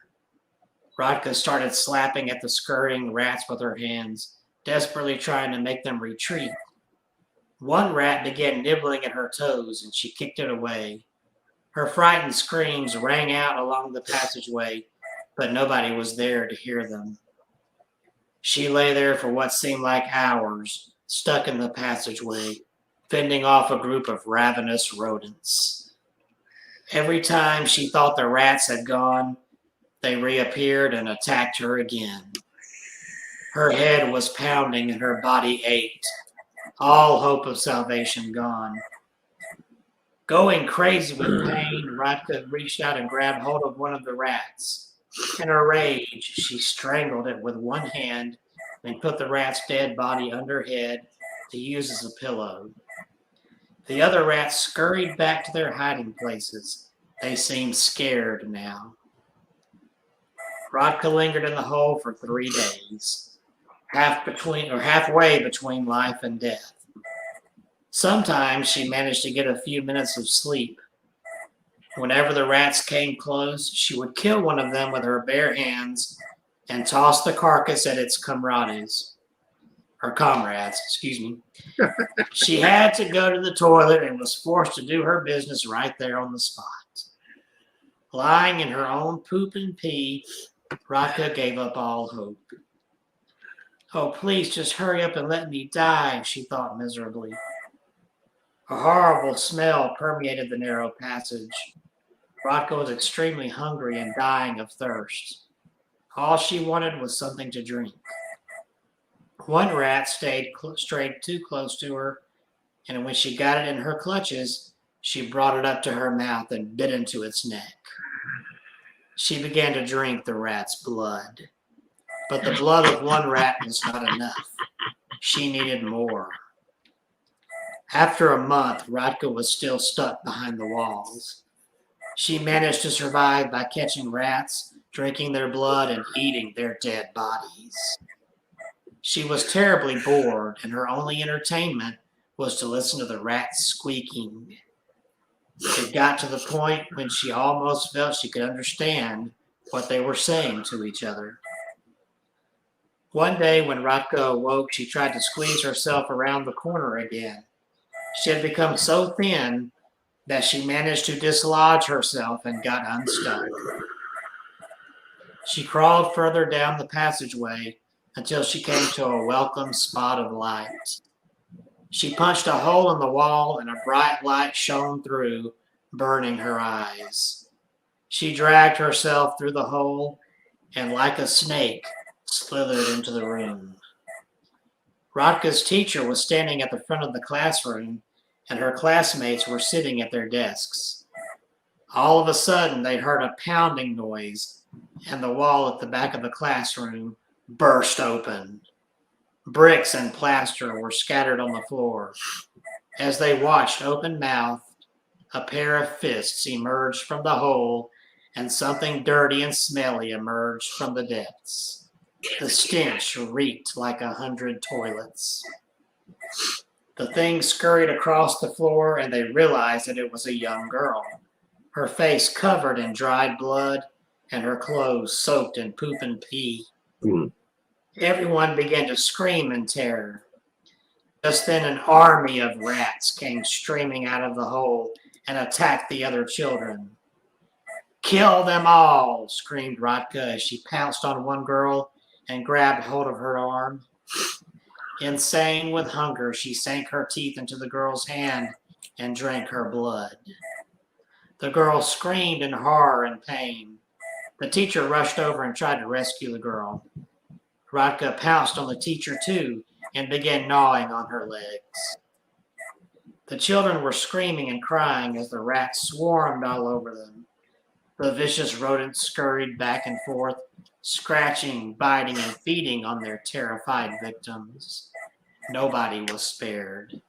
Radka started slapping at the scurrying rats with her hands, desperately trying to make them retreat. One rat began nibbling at her toes, and she kicked it away. Her frightened screams rang out along the passageway, but nobody was there to hear them. She lay there for what seemed like hours, stuck in the passageway, fending off a group of ravenous rodents. Every time she thought the rats had gone, they reappeared and attacked her again. Her head was pounding and her body ached, all hope of salvation gone. Going crazy with pain, Radka reached out and grabbed hold of one of the rats. In a rage, she strangled it with one hand and put the rat's dead body under her head to use as a pillow. The other rats scurried back to their hiding places. They seemed scared now. Radka lingered in the hole for 3 days, halfway between life and death. Sometimes she managed to get a few minutes of sleep. Whenever the rats came close, she would kill one of them with her bare hands and toss the carcass at its comrades. She had to go to the toilet and was forced to do her business right there on the spot. Lying in her own poop and pee, Radka gave up all hope. "Oh, please just hurry up and let me die," she thought miserably. A horrible smell permeated the narrow passage. Radka was extremely hungry and dying of thirst. All she wanted was something to drink. One rat strayed too close to her, and when she got it in her clutches, she brought it up to her mouth and bit into its neck. She began to drink the rat's blood. But the blood of one rat was not enough. She needed more. After a month, Radka was still stuck behind the walls. She managed to survive by catching rats, drinking their blood, and eating their dead bodies. She was terribly bored, and her only entertainment was to listen to the rats squeaking. It got to the point when she almost felt she could understand what they were saying to each other. One day when Radka awoke, she tried to squeeze herself around the corner again. She had become so thin that she managed to dislodge herself and got unstuck. She crawled further down the passageway until she came to a welcome spot of light. She punched a hole in the wall and a bright light shone through, burning her eyes. She dragged herself through the hole and, like a snake, slithered into the room. Radka's teacher was standing at the front of the classroom, and her classmates were sitting at their desks. All of a sudden, they heard a pounding noise, and the wall at the back of the classroom burst open. Bricks and plaster were scattered on the floor. As they watched open-mouthed, a pair of fists emerged from the hole, and something dirty and smelly emerged from the depths. The stench reeked like 100 toilets. The thing scurried across the floor, and they realized that it was a young girl, her face covered in dried blood and her clothes soaked in poop and pee. Everyone began to scream in terror. Just then an army of rats came streaming out of the hole and attacked the other children. Kill them all, screamed Rotka as she pounced on one girl and grabbed hold of her arm. Insane with hunger, she sank her teeth into the girl's hand and drank her blood. The girl screamed in horror and pain. The teacher rushed over and tried to rescue the girl. Rotka pounced on the teacher too and began gnawing on her legs. The children were screaming and crying as the rats swarmed all over them. The vicious rodents scurried back and forth, scratching, biting, and feeding on their terrified victims. Nobody was spared.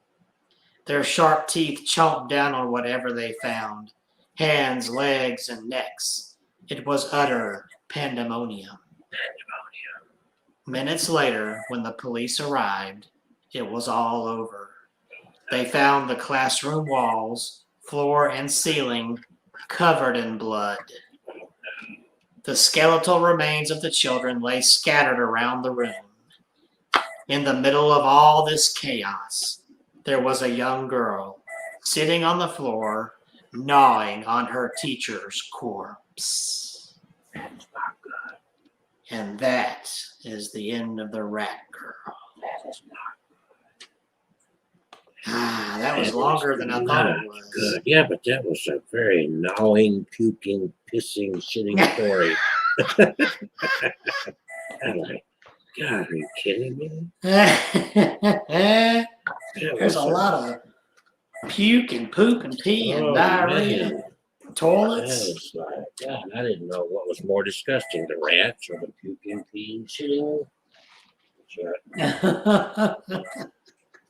Their sharp teeth chomped down on whatever they found, hands, legs, and necks. It was utter pandemonium. Minutes later, when the police arrived, it was all over. They found the classroom walls, floor, and ceiling covered in blood. The skeletal remains of the children lay scattered around the room. In the middle of all this chaos, there was a young girl sitting on the floor, gnawing on her teacher's corpse. And that is the end of the rat girl. That was longer than I thought it was. Good. Yeah, but that was a very gnawing, puking, pissing, shitting story. I'm like, God, are you kidding me? There's a lot of puke and poop and pee and diarrhea, Man. That toilets. was like, God, I didn't know what was more disgusting, the rats or the puking, peeing, shitting.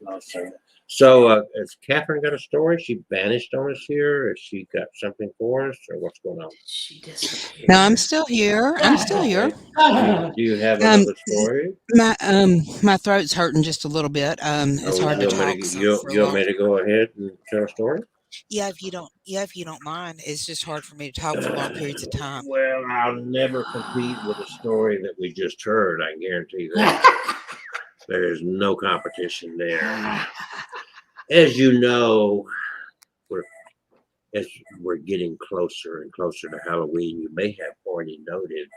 Awesome. So, has Catherine got a story? She vanished on us here. Has she got something for us, or what's going on? She disappeared. No, I'm still here. I'm still here. Do you have another story? My throat's hurting just a little bit. It's hard to talk. You want me to go ahead and tell a story? Yeah, if you don't mind. It's just hard for me to talk for long periods of time. Well, I'll never compete with a story that we just heard. I guarantee that. There is no competition there. As you know, as we're getting closer and closer to Halloween, you may have already noted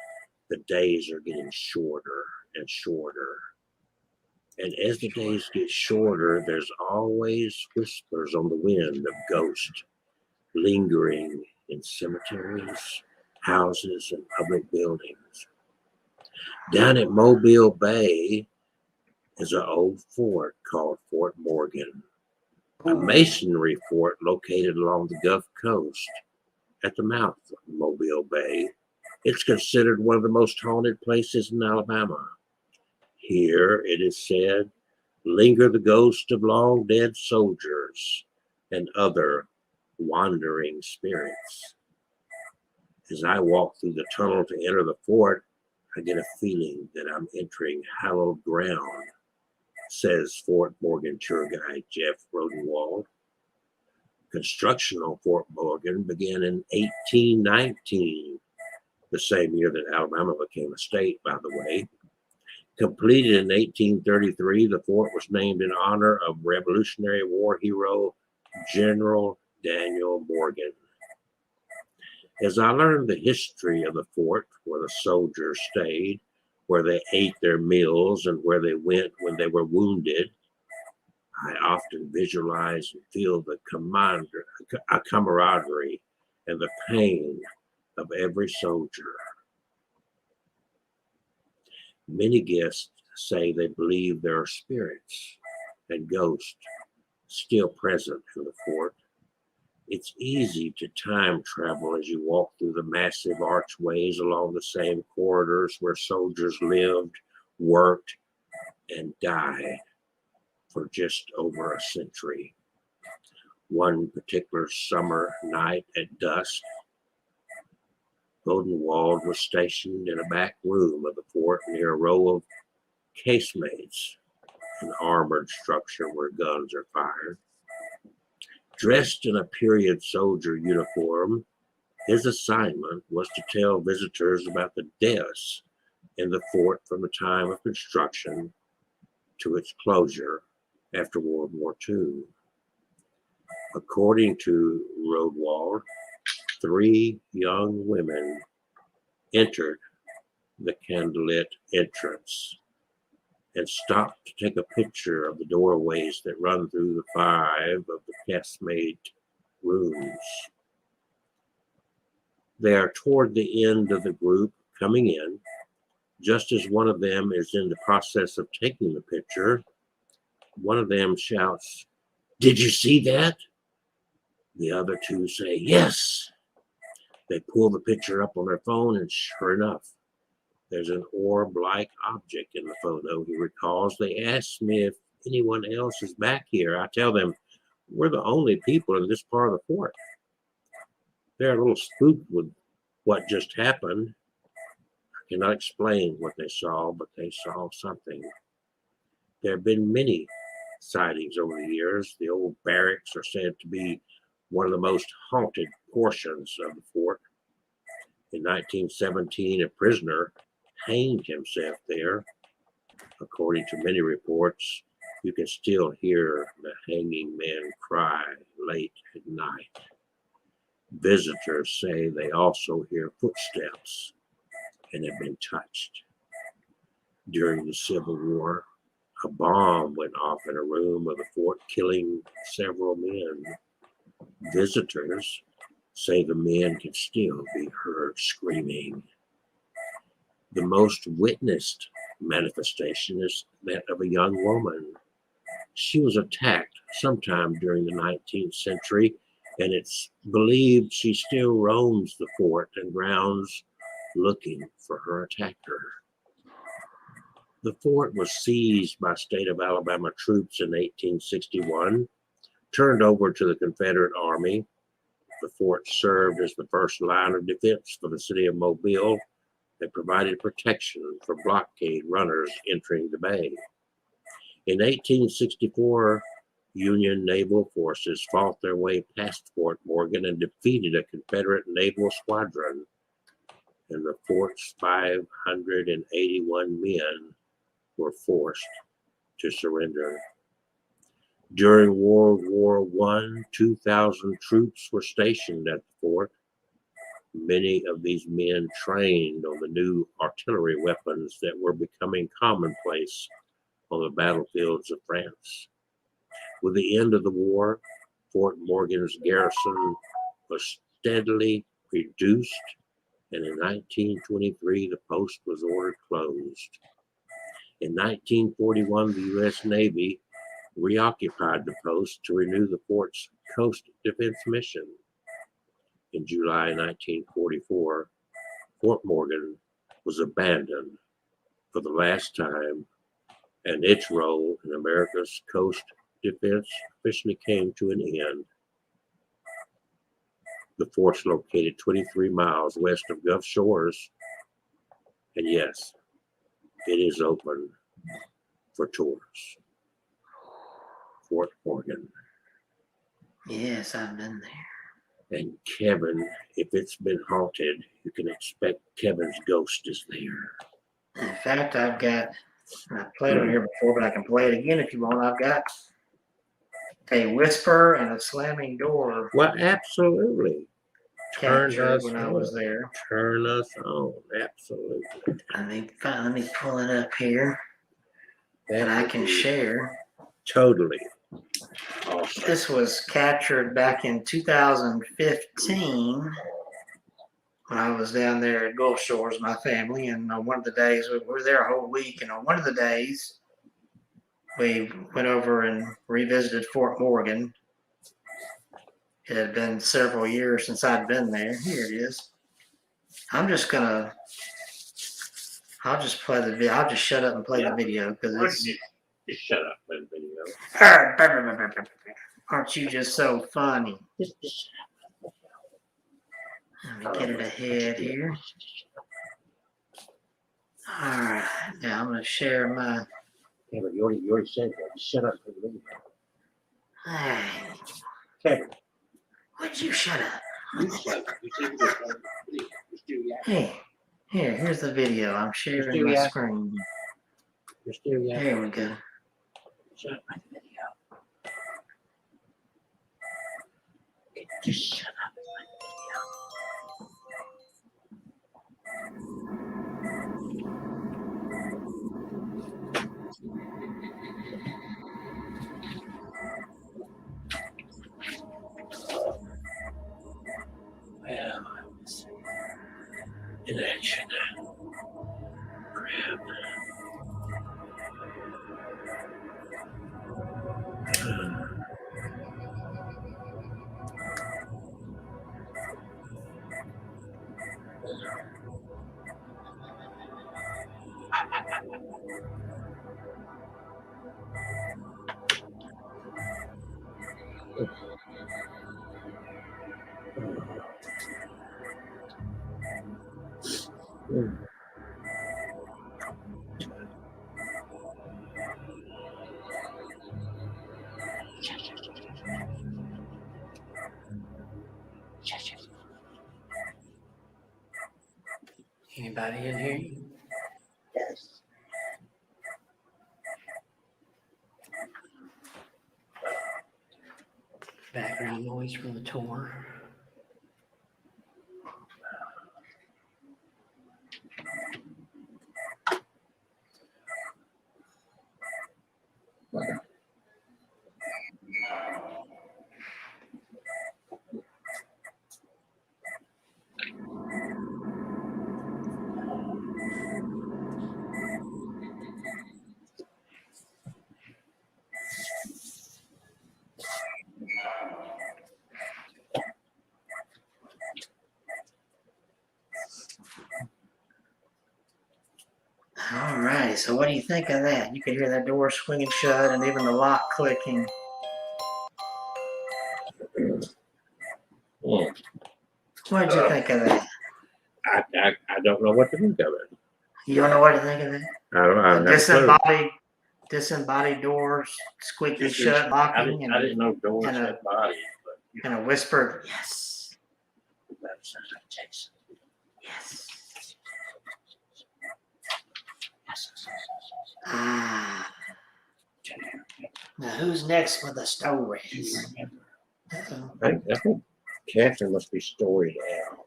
the days are getting shorter and shorter. And as the days get shorter, there's always whispers on the wind of ghosts lingering in cemeteries, houses, and public buildings. Down at Mobile Bay is an old fort called Fort Morgan, a masonry fort located along the Gulf Coast at the mouth of Mobile Bay. It's considered one of the most haunted places in Alabama. Here, it is said, linger the ghosts of long dead soldiers and other wandering spirits. As I walk through the tunnel to enter the fort, I get a feeling that I'm entering hallowed ground, says Fort Morgan tour guide Jeff Rodenwald. Construction on Fort Morgan began in 1819, the same year that Alabama became a state, by the way. Completed in 1833, the fort was named in honor of Revolutionary War hero General Daniel Morgan. As I learned the history of the fort, where the soldiers stayed, where they ate their meals, and where they went when they were wounded, I often visualize and feel the camaraderie and the pain of every soldier. Many guests say they believe there are spirits and ghosts still present in the fort. It's easy to time travel as you walk through the massive archways along the same corridors where soldiers lived, worked, and died for just over a century. One particular summer night at dusk, Rodenwald was stationed in a back room of the fort near a row of casemates, an armored structure where guns are fired. Dressed in a period soldier uniform, his assignment was to tell visitors about the deaths in the fort from the time of construction to its closure after World War II. According to Rodenwald, 3 young women entered the candlelit entrance and stopped to take a picture of the doorways that run through the 5 of the casemate rooms. They are toward the end of the group coming in. Just as one of them is in the process of taking the picture, one of them shouts, "Did you see that?" The other 2 say, "Yes." They pull the picture up on their phone, and sure enough, there's an orb-like object in the photo. He recalls, "They asked me if anyone else is back here. I tell them, we're the only people in this part of the fort." They're a little spooked with what just happened. I cannot explain what they saw, but they saw something. There have been many sightings over the years. The old barracks are said to be one of the most haunted portions of the fort. In 1917, a prisoner hanged himself there. According to many reports, you can still hear the hanging man cry late at night. Visitors say they also hear footsteps and have been touched. During the Civil War, a bomb went off in a room of the fort, killing several men. Visitors say the men can still be heard screaming. The most witnessed manifestation is that of a young woman. She was attacked sometime during the 19th century, and it's believed she still roams the fort and grounds looking for her attacker. The fort was seized by state of Alabama troops in 1861, turned over to the Confederate Army. The fort served as the first line of defense for the city of Mobile and provided protection for blockade runners entering the bay. In 1864, Union naval forces fought their way past Fort Morgan and defeated a Confederate naval squadron, and the fort's 581 men were forced to surrender. During World War I, 2,000 troops were stationed at the fort. Many of these men trained on the new artillery weapons that were becoming commonplace on the battlefields of France. With the end of the war, Fort Morgan's garrison was steadily reduced, and in 1923, the post was ordered closed. In 1941, the U.S. Navy reoccupied the post to renew the fort's coast defense mission. In July 1944, Fort Morgan was abandoned for the last time, and its role in America's coast defense officially came to an end. The fort's located 23 miles west of Gulf Shores, and yes, it is open for tours. Fort Morgan. Yes, I've been there. And Kevin, if it's been haunted, you can expect Kevin's ghost is there. In fact, I've played on here before, but I can play it again if you want. I've got a whisper and a slamming door Well, absolutely. captured when I was there. Turn us on. Absolutely. Let me pull it up here that I can share. Totally. Awesome. This was captured back in 2015 when I was down there at Gulf Shores, my family, and on one of the days, we were there a whole week, and on one of the days, we went over and revisited Fort Morgan. It had been several years since I'd been there. Here it is. I'll just play the video. I'll just shut up and play the video because it's. Just shut up, play the video. Aren't you just so funny? Let me get it ahead here. All right, now I'm going to share my. Yeah, but you already said that. Just shut up for the video. Kevin. Would you shut up? You shut up. You said you Hey, here's the video. I'm sharing my screen. You're still yapping. There we go. Shut up by the video. Just shut up by the video. Anybody in here? Yes. Background noise from the tour. All right, so what do you think of that? You could hear that door swinging shut and even the lock clicking. Mm. What did you think of that? I don't know what to think of it. You don't know what to think of that? I never clue. Disembodied doors squeaking shut, I locking, didn't know doors and had bodies, but and a whispered yes, that sounds like Jason. yes. Ah. Now who's next with the stories? Uh-oh. I think Catherine must be storied out.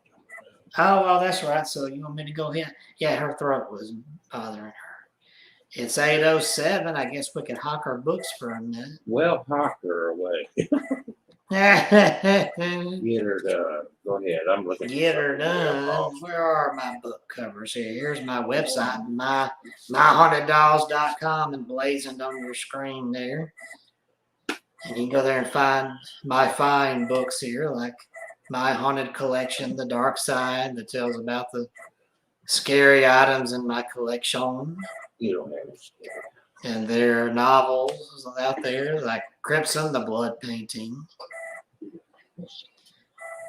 Oh, well, that's right. So you want me to go ahead? Yeah, her throat was bothering her. It's 8:07. I guess we could hawk our books for a minute. Well, hawk her away. Get Get her done. Go ahead. I'm looking. her done. Where are my book covers here? Here's my website, myhauntedDolls.com, emblazoned on your screen there. And you can go there and find my fine books here, like My Haunted Collection, The Dark Side, that tells about the scary items in my collection. You don't have it. And there are novels out there like Crimson, the Blood Painting.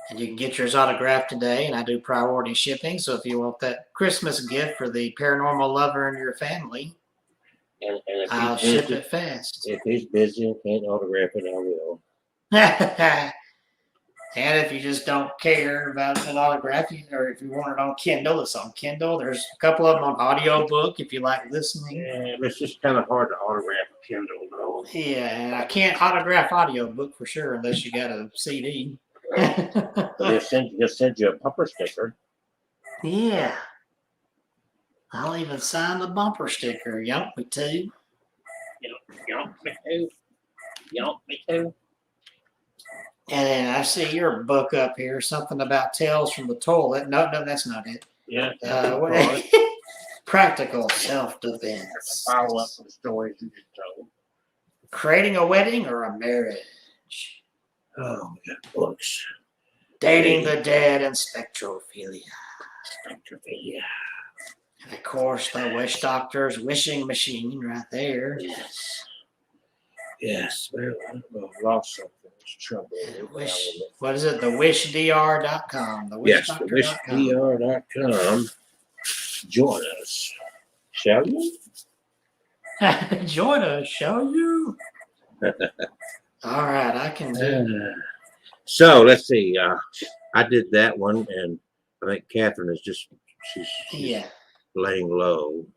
And you can get yours autographed today, and I do priority shipping. So if you want that Christmas gift for the paranormal lover in your family, And if I'll he's ship busy, it fast. if he's busy and can't autograph it, I will. And if you just don't care about an autograph, or if you want it on Kindle, it's on Kindle. There's a couple of them on audiobook if you like listening. Yeah, it's just kind of hard to autograph a Kindle, though. Yeah, and I can't autograph audiobook for sure unless you got a CD. They'll send you a bumper sticker. Yeah. I'll even sign the bumper sticker. Yup, me too. Yump, me too. Yump, me too. And then I see your book up here, something about tales from the toilet. No, that's not it. Yeah. What, practical self-defense. Follow up the stories you just told. Creating a wedding or a marriage. Oh, we got books. Dating the dead and spectrophilia. Spectrophilia. And of course, the witch doctor's wishing machine right there. Yes. Yes. Well, I've lost something. It's trouble. What is it? The wishdr.com. The Yes, wishdoctor.com. thewhishdr.com. Join us. Shall you? Join us, shall you? All right, I can do. So let's see. I did that one, and I think Catherine is she's Yeah. laying low.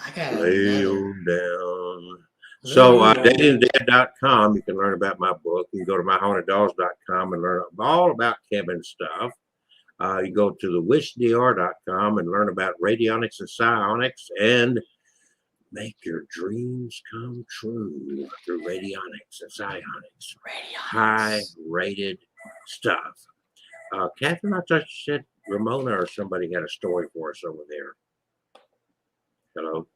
I got Lay another. on down. So datingdead.com, you can learn about my book. You can go to myhauntedDolls.com and learn all about Kevin's stuff. You go to the wishdr.com and learn about radionics and psionics and make your dreams come true through radionics and psionics. High-rated stuff. Catherine, I thought you said Ramona or somebody had a story for us over there. Hello?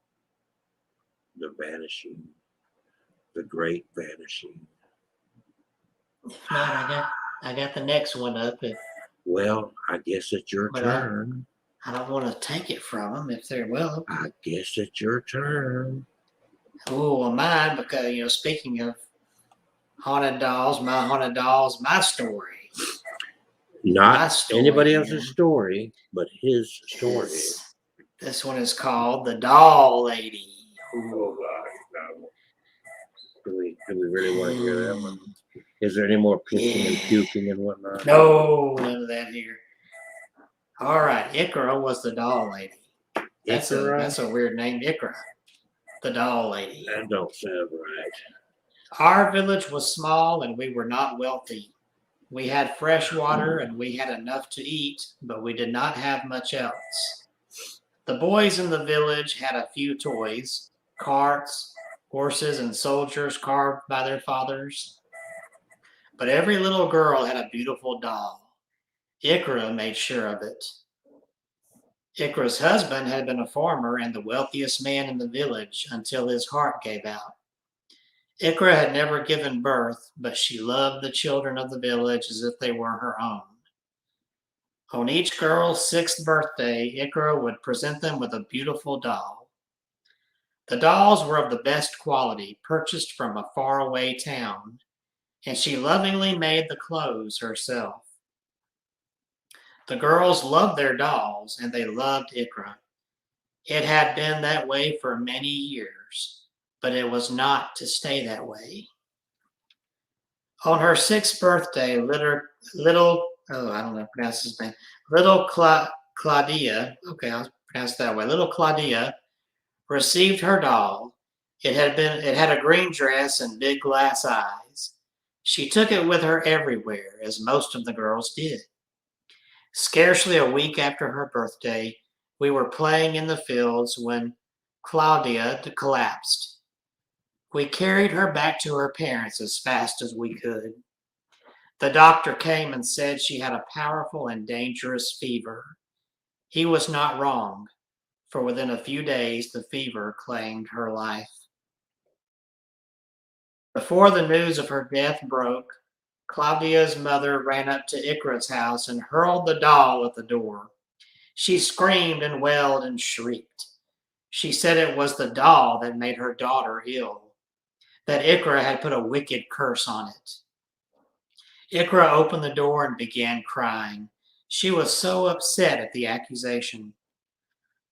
The vanishing. The great vanishing. If not, I got the next one up. Well, I guess it's your turn. I don't want to take it from them if they're well. I guess it's your turn. Oh, well, mine, because, speaking of haunted dolls, my story. Not anybody else's story, but his story. This one is called The Doll Lady. Oh, God, no. Do we really want to hear that one? Is there any more pissing and puking and whatnot? No, none of that here. All right, Ikra was the doll lady. Ikra? That's a weird name, Ikra, the doll lady. That don't sound right. Our village was small and we were not wealthy. We had fresh water and we had enough to eat, but we did not have much else. The boys in the village had a few toys, carts, horses, and soldiers carved by their fathers. But every little girl had a beautiful doll. Ikra made sure of it. Ikra's husband had been a farmer and the wealthiest man in the village until his heart gave out. Ikra had never given birth, but she loved the children of the village as if they were her own. On each girl's 6th birthday, Ikra would present them with a beautiful doll. The dolls were of the best quality, purchased from a faraway town, and she lovingly made the clothes herself. The girls loved their dolls, and they loved Ikra. It had been that way for many years, but it was not to stay that way. On her 6th birthday, little I don't know how to pronounce his name, little Claudia, okay, I'll pronounce it that way, little Claudia received her doll. It had a green dress and big glass eyes. She took it with her everywhere, as most of the girls did. Scarcely a week after her birthday, we were playing in the fields when Claudia collapsed. We carried her back to her parents as fast as we could. The doctor came and said she had a powerful and dangerous fever. He was not wrong, for within a few days the fever claimed her life. Before the news of her death broke, Claudia's mother ran up to Ikra's house and hurled the doll at the door. She screamed and wailed and shrieked. She said it was the doll that made her daughter ill, that Ikra had put a wicked curse on it. Ikra opened the door and began crying. She was so upset at the accusation.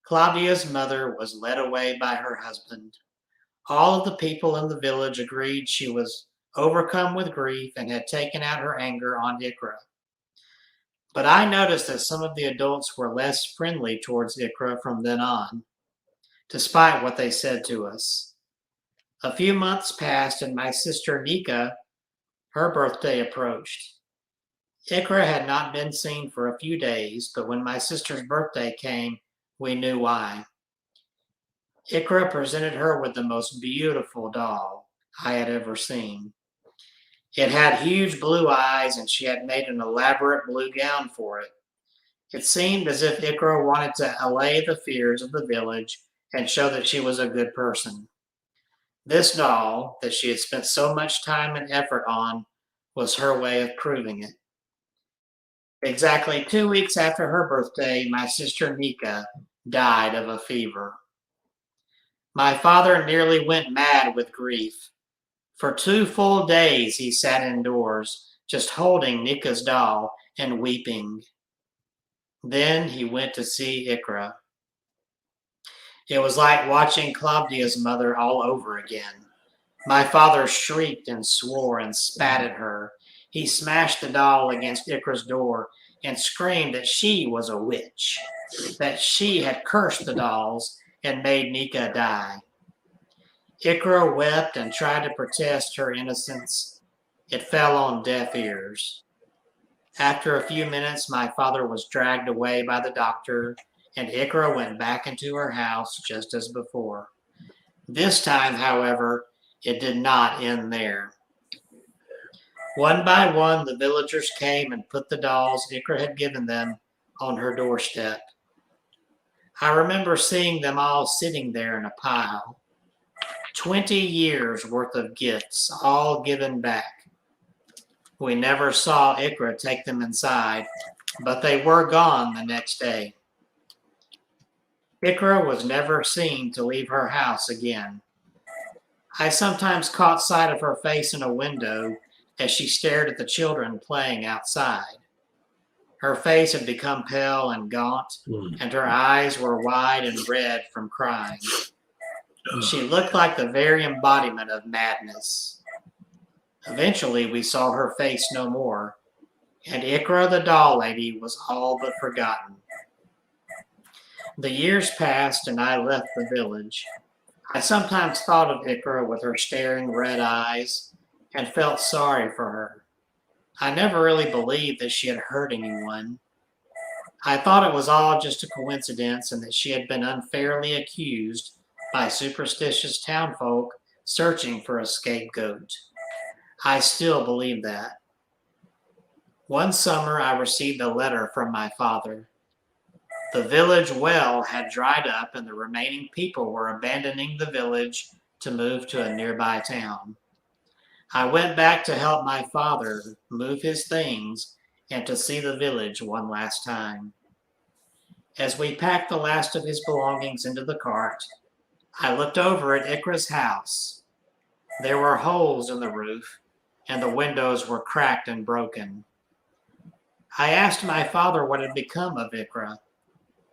Claudia's mother was led away by her husband. All of the people in the village agreed she was overcome with grief and had taken out her anger on Ikra. But I noticed that some of the adults were less friendly towards Ikra from then on, despite what they said to us. A few months passed and my sister Nika, her birthday approached. Ikra had not been seen for a few days, but when my sister's birthday came, we knew why. Ikra presented her with the most beautiful doll I had ever seen. It had huge blue eyes and she had made an elaborate blue gown for it. It seemed as if Ikra wanted to allay the fears of the village and show that she was a good person. This doll, that she had spent so much time and effort on, was her way of proving it. Exactly 2 weeks after her birthday, my sister Nika died of a fever. My father nearly went mad with grief. For 2 full days he sat indoors, just holding Nika's doll and weeping. Then he went to see Ikra. It was like watching Claudia's mother all over again. My father shrieked and swore and spat at her. He smashed the doll against Ikra's door and screamed that she was a witch, that she had cursed the dolls and made Nika die. Ikra wept and tried to protest her innocence. It fell on deaf ears. After a few minutes, my father was dragged away by the doctor, and Ikra went back into her house just as before. This time, however, it did not end there. One by one, the villagers came and put the dolls Ikra had given them on her doorstep. I remember seeing them all sitting there in a pile. 20 years worth of gifts, all given back. We never saw Ikra take them inside, but they were gone the next day. Ikra was never seen to leave her house again. I sometimes caught sight of her face in a window as she stared at the children playing outside. Her face had become pale and gaunt, and her eyes were wide and red from crying. She looked like the very embodiment of madness. Eventually, we saw her face no more, and Ikra the doll lady was all but forgotten. The years passed and I left the village. I sometimes thought of Ikra with her staring red eyes and felt sorry for her. I never really believed that she had hurt anyone. I thought it was all just a coincidence and that she had been unfairly accused by superstitious townfolk searching for a scapegoat. I still believe that. One summer, I received a letter from my father. The village well had dried up and the remaining people were abandoning the village to move to a nearby town. I went back to help my father move his things and to see the village one last time. As we packed the last of his belongings into the cart, I looked over at Ikra's house. There were holes in the roof, and the windows were cracked and broken. I asked my father what had become of Ikra.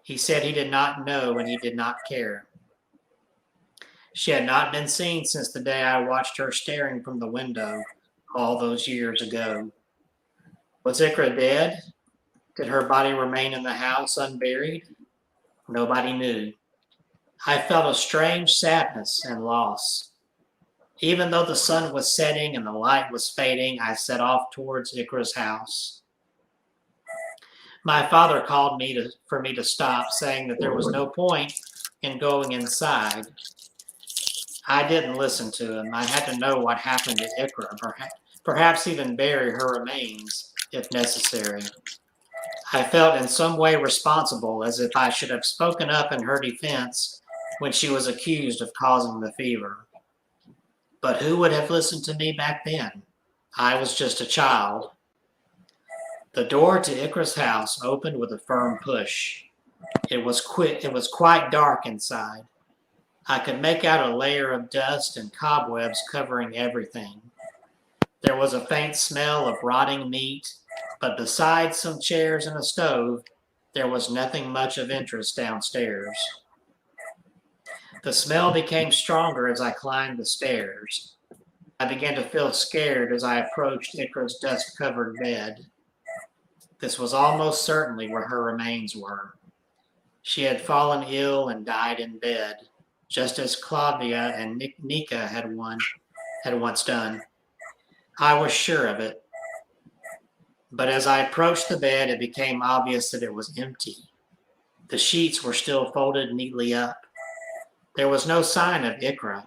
He said he did not know and he did not care. She had not been seen since the day I watched her staring from the window all those years ago. Was Ikra dead? Did her body remain in the house unburied? Nobody knew. I felt a strange sadness and loss. Even though the sun was setting and the light was fading, I set off towards Ikra's house. My father called for me to stop, saying that there was no point in going inside. I didn't listen to him. I had to know what happened to Ikra, perhaps even bury her remains if necessary. I felt in some way responsible, as if I should have spoken up in her defense when she was accused of causing the fever. But who would have listened to me back then? I was just a child. The door to Ikra's house opened with a firm push. It was quite dark inside. I could make out a layer of dust and cobwebs covering everything. There was a faint smell of rotting meat, but besides some chairs and a stove, there was nothing much of interest downstairs. The smell became stronger as I climbed the stairs. I began to feel scared as I approached Ikra's dust-covered bed. This was almost certainly where her remains were. She had fallen ill and died in bed, just as Claudia and Nika had once done. I was sure of it. But as I approached the bed, it became obvious that it was empty. The sheets were still folded neatly up. There was no sign of Ikra.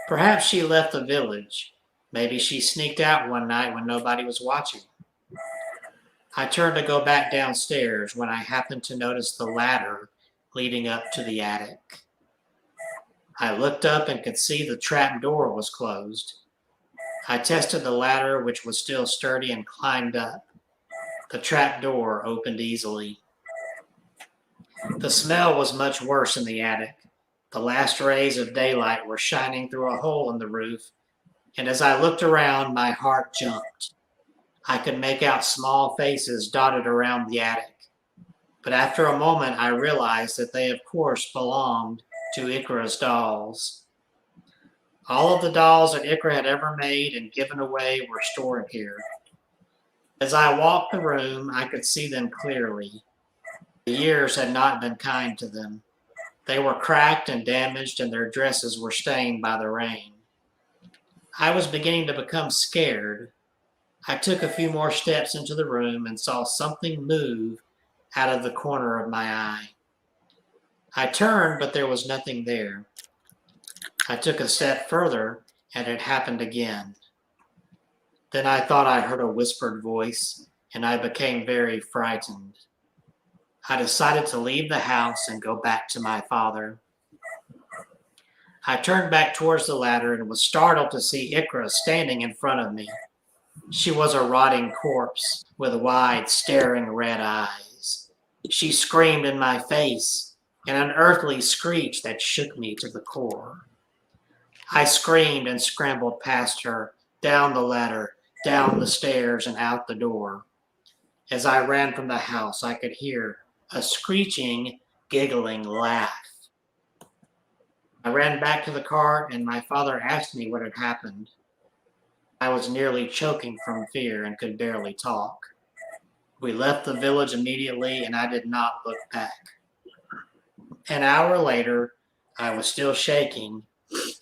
Perhaps she left the village. Maybe she sneaked out one night when nobody was watching. I turned to go back downstairs when I happened to notice the ladder leading up to the attic. I looked up and could see the trap door was closed. I tested the ladder, which was still sturdy, and climbed up. The trap door opened easily. The smell was much worse in the attic. The last rays of daylight were shining through a hole in the roof, and as I looked around, my heart jumped. I could make out small faces dotted around the attic. But after a moment, I realized that they, of course, belonged to Ikra's dolls. All of the dolls that Ikra had ever made and given away were stored here. As I walked the room, I could see them clearly. The years had not been kind to them. They were cracked and damaged, and their dresses were stained by the rain. I was beginning to become scared. I took a few more steps into the room and saw something move out of the corner of my eye. I turned, but there was nothing there. I took a step further, and it happened again. Then I thought I heard a whispered voice, and I became very frightened. I decided to leave the house and go back to my father. I turned back towards the ladder and was startled to see Ikra standing in front of me. She was a rotting corpse with wide, staring red eyes. She screamed in my face, an unearthly screech that shook me to the core. I screamed and scrambled past her, down the ladder, down the stairs, and out the door. As I ran from the house, I could hear a screeching, giggling laugh. I ran back to the cart, and my father asked me what had happened. I was nearly choking from fear and could barely talk. We left the village immediately, and I did not look back. An hour later, I was still shaking,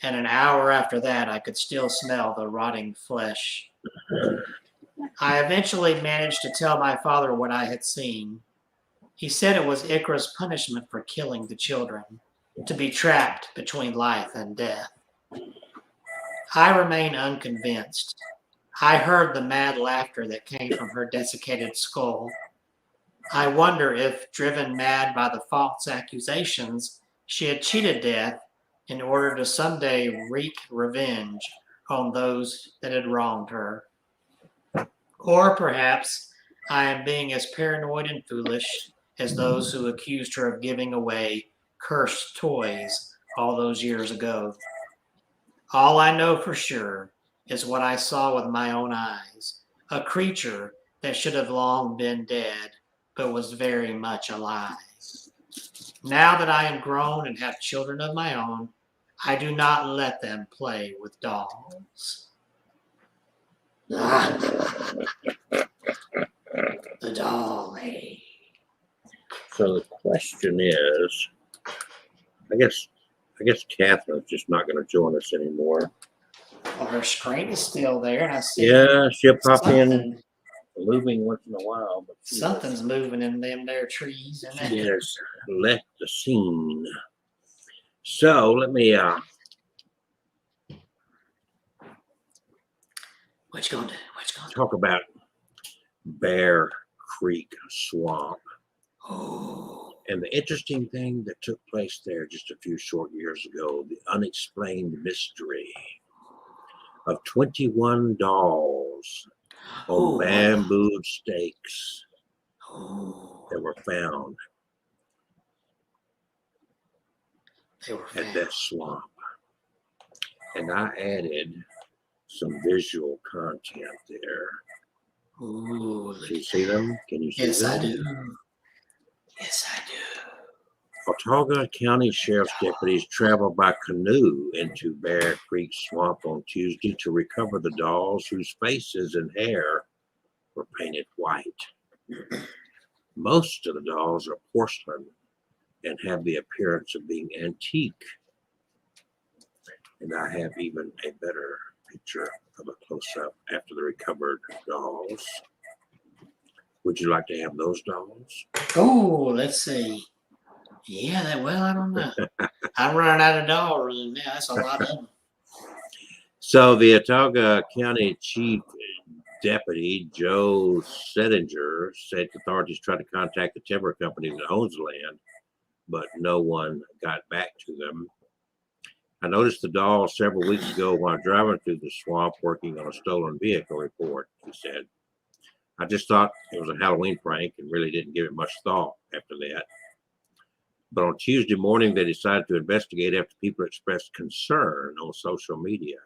and an hour after that, I could still smell the rotting flesh. I eventually managed to tell my father what I had seen. He said it was Icarus' punishment for killing the children, to be trapped between life and death. I remain unconvinced. I heard the mad laughter that came from her desiccated skull. I wonder if, driven mad by the false accusations, she had cheated death in order to someday wreak revenge on those that had wronged her. Or perhaps I am being as paranoid and foolish as those who accused her of giving away cursed toys all those years ago. All I know for sure is what I saw with my own eyes, a creature that should have long been dead, but was very much alive. Now that I am grown and have children of my own, I do not let them play with dolls. The doll lady. So the question is, I guess Catherine's just not going to join us anymore. Well, her screen is still there, and I see Yeah, she'll pop in, something, moving once in a while, but something's moving in them there trees. she has left the scene. So let me What you gonna do? What you gonna do? talk about Bear Creek Swamp. Oh, And the interesting thing that took place there just a few short years ago, the unexplained mystery of 21 dolls on bamboo stakes that were found at that swamp. And I added some visual content there. Ooh, Do you see them? Can you see yes, them? I do. Yes, I do. Watauga County Sheriff's deputies traveled by canoe into Bear Creek Swamp on Tuesday to recover the dolls whose faces and hair were painted white. Most of the dolls are porcelain and have the appearance of being antique. And I have even a better picture of a close-up after the recovered dolls. Would you like to have those dolls? Oh, let's see. Yeah, I don't know. I'm running out of dollars now. That's a lot of them. So the Watauga County Chief Deputy Joe Settinger said authorities tried to contact the timber company that owns the land, but no one got back to them. I noticed the doll several weeks ago while driving through the swamp working on a stolen vehicle report, he said. I just thought it was a Halloween prank and really didn't give it much thought after that. But on Tuesday morning, they decided to investigate after people expressed concern on social media.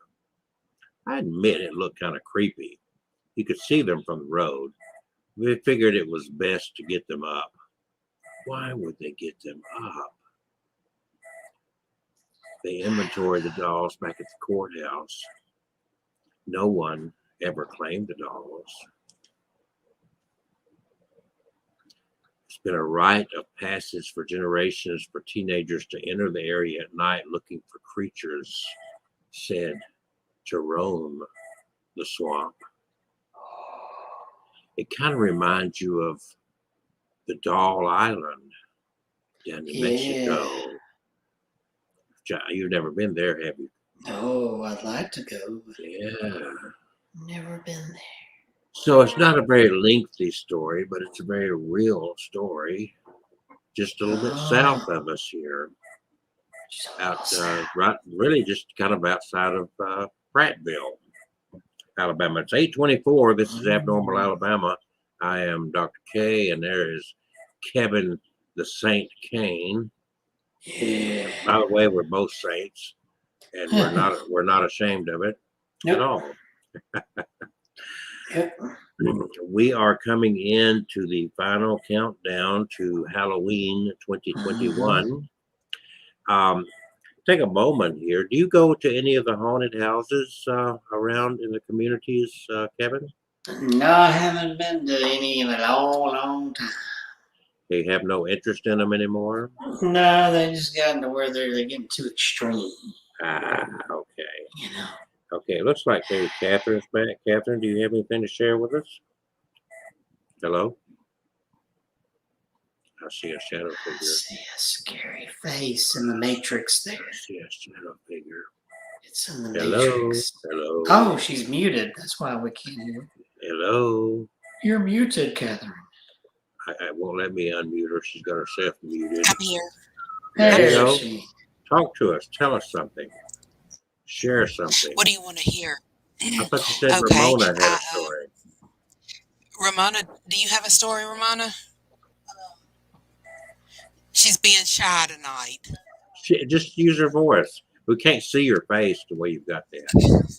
I admit it looked kind of creepy. You could see them from the road. We figured it was best to get them up. Why would they get them up? They inventoried the dolls back at the courthouse. No one ever claimed the dolls. It's been a rite of passage for generations for teenagers to enter the area at night looking for creatures said to roam the swamp. It kind of reminds you of the Doll Island down in Mexico. You've never been there, have you? No, I'd like to go. Yeah. Never been there. So it's not a very lengthy story, but it's a very real story. Just a little bit south of us here. Really just kind of outside of Prattville, Alabama. It's 8:24. This is Abnormal Alabama. I am Dr. K, and there is Kevin the Saint Kane. Yeah. By the way, we're both saints, and we're not ashamed of it at all. Yep. We are coming into the final countdown to Halloween 2021. Take a moment here. Do you go to any of the haunted houses around in the communities, Kevin? No, I haven't been to any in a long, long time. They have no interest in them anymore. No, they just gotten to where they're getting too extreme. Ah, okay. You know. Okay, looks like maybe Catherine's back. Catherine, do you have anything to share with us? Hello? I see a shadow I figure. see a scary face in the Matrix there. I see a shadow figure. It's in the Hello? Matrix. Hello? Oh, she's muted. That's why we can't hear. Hello? You're muted, Catherine. I won't let me unmute her. She's got herself muted. I'm here. There you There go. she. Talk to us. Tell us something. Share something. What do you want to hear? I thought you said Okay, Ramona had a story. Ramona, do you have a story, Ramona? She's being shy tonight. Just use her voice. We can't see your face the way you've got that.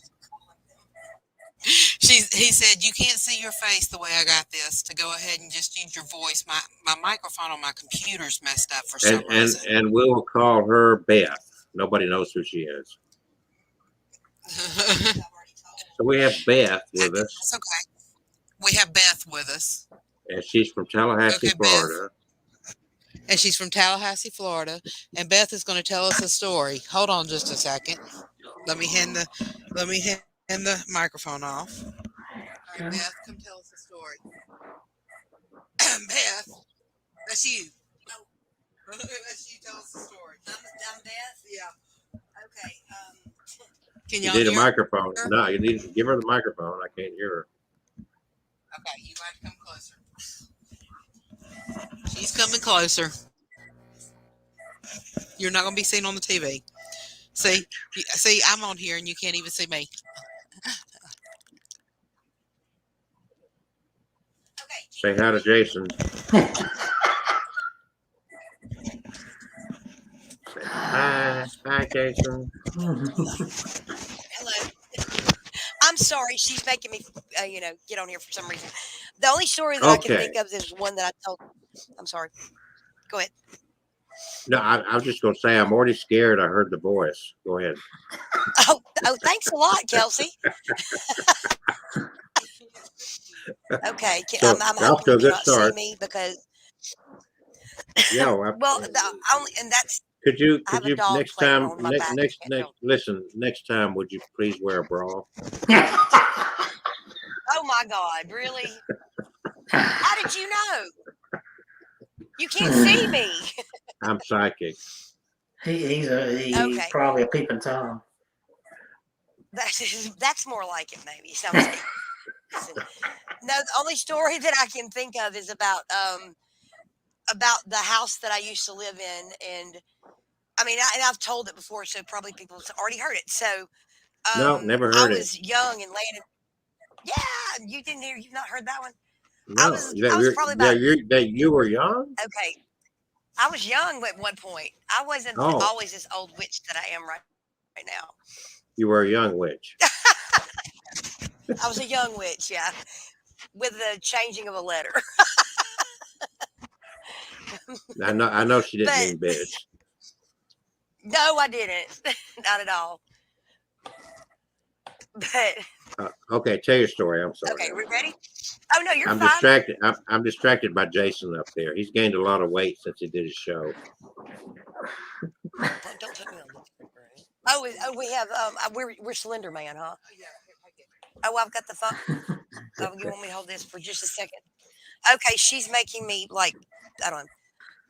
He said you can't see your face the way I got this. To go ahead and just use your voice. My microphone on my computer's messed up for some reason. And we will call her Beth. Nobody knows who she is. So we have Beth with us. It's okay. We have Beth with us. And she's from Tallahassee, Okay, Florida. And she's from Tallahassee, Florida. And Beth is going to tell us a story. Hold on just a second. Let me hand the microphone off. All right, Beth, come tell us a story. Beth, that's you. No, that's you. Tell us a story. I'm Beth. Yeah. Okay. Can You y'all need a hear? microphone. No, you need to give her the microphone. I can't hear her. Okay, you might come closer. She's coming closer. You're not going to be seen on the TV. See, I'm on here and you can't even see me. Say hi to Jason. Say hi. Hi, Jason. Hello. I'm sorry. She's making me, get on here for some reason. The only story that I can think of is one that I told. I'm sorry. Go ahead. No, I was just going to say I'm already scared. I heard the voice. Go ahead. Oh, thanks a lot, Kelsey. Okay. So, I'm off hoping to a you good cannot see start. me because, Yeah. well, and that's, Could you I have a dog next playing time on my back. next time would you please wear a bra? Oh my God, really? How did you know? You can't see me. I'm psychic. He's Okay. probably a peeping Tom. That's more like it, maybe. Sounds like. No, the only story that I can think of is about the house that I used to live in, and I mean, I've told it before, so probably people have already heard it. So, No, never I heard it. was young and laying. Yeah, you didn't hear. You've not heard that one. No, I was probably about. that you were young. Okay, I was young at one point. I wasn't Oh. always this old witch that I am right now. You were a young witch. I was a young witch, yeah, with the changing of a letter. I know she didn't But- mean bitch. No, I didn't. Not at all. But Okay, tell your story. I'm sorry. okay, we ready? Oh no, you're I'm fine. distracted. I'm distracted by Jason up there. He's gained a lot of weight since he did his show. Don't put me on the Oh, we have we're Slender Man, huh? Oh, I've got the phone. Oh, you want me to hold this for just a second? Okay, she's making me like I don't know.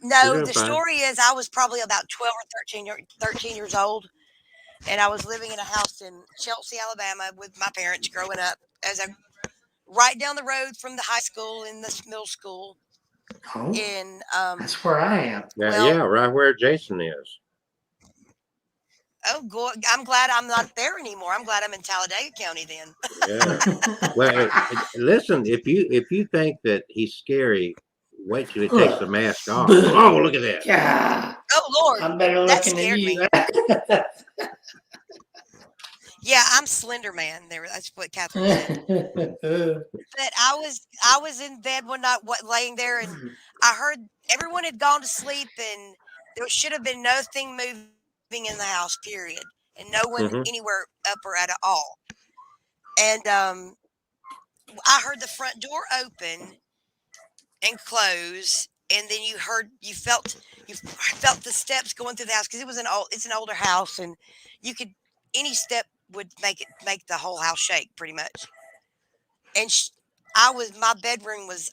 No, You're the fine. story is I was probably about 12 or 13 years old, and I was living in a house in Chelsea, Alabama, with my parents growing up right down the road from the high school and the middle school. Oh, In that's where I am. Yeah, right where Jason is. Oh, God, I'm glad I'm not there anymore. I'm glad I'm in Talladega County then. Yeah. Well, listen, if you think that he's scary, wait till he takes the mask off. Oh, look at that. Yeah. Oh Lord, I'm better that looking than scared you. me. Yeah, I'm Slender Man. That's what Catherine said. But I was in bed one night, laying there, and I heard everyone had gone to sleep, and there should have been nothing moving in the house, period, and no one anywhere up or at all. And I heard the front door open and close, and then you felt the steps going through the house because it's an older house, and any step would make the whole house shake pretty much. And my bedroom was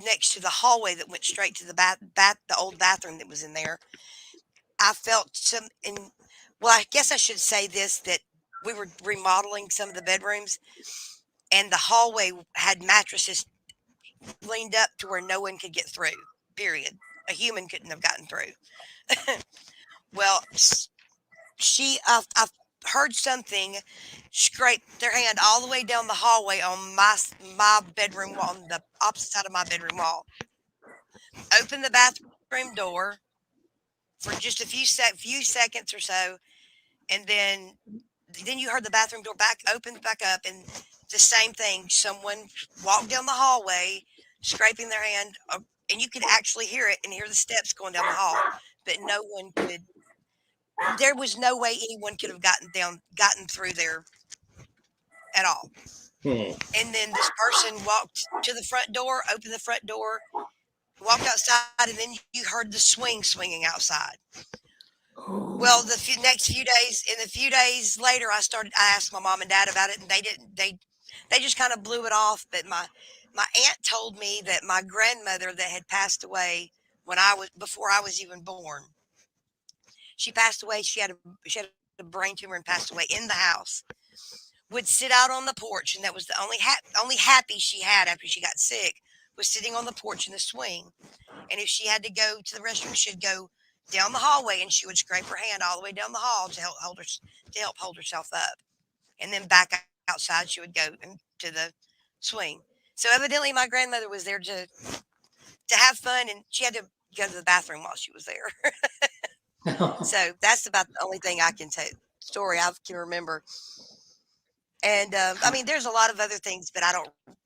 next to the hallway that went straight to the the old bathroom that was in there. I felt well, I guess I should say this, that we were remodeling some of the bedrooms, and the hallway had mattresses leaned up to where no one could get through. Period. A human couldn't have gotten through. Well, I've heard something scrape their hand all the way down the hallway on my bedroom wall, on the opposite side of my bedroom wall. Open the bathroom door for just a few seconds or so, and then you heard the bathroom door open back up, and the same thing. Someone walked down the hallway, scraping their hand, and you could actually hear it and hear the steps going down the hall, but no one could. There was no way anyone could have gotten through there at all. And then this person walked to the front door, opened the front door, walked outside, and then you heard the swinging outside. Well, the few days later, I asked my mom and dad about it, and they just kind of blew it off. But my aunt told me that my grandmother that had passed away before I was even born, she passed away. She had a brain tumor and passed away in the house. Would sit out on the porch, and that was the only happy she had after she got sick, was sitting on the porch in the swing. And if she had to go to the restroom, she'd go down the hallway, and she would scrape her hand all the way down the hall to help hold herself up. And then back outside, she would go to the swing. So evidently my grandmother was there to have fun, and she had to go to the bathroom while she was there. So that's about the only thing I can story I can remember. And I mean, there's a lot of other things, but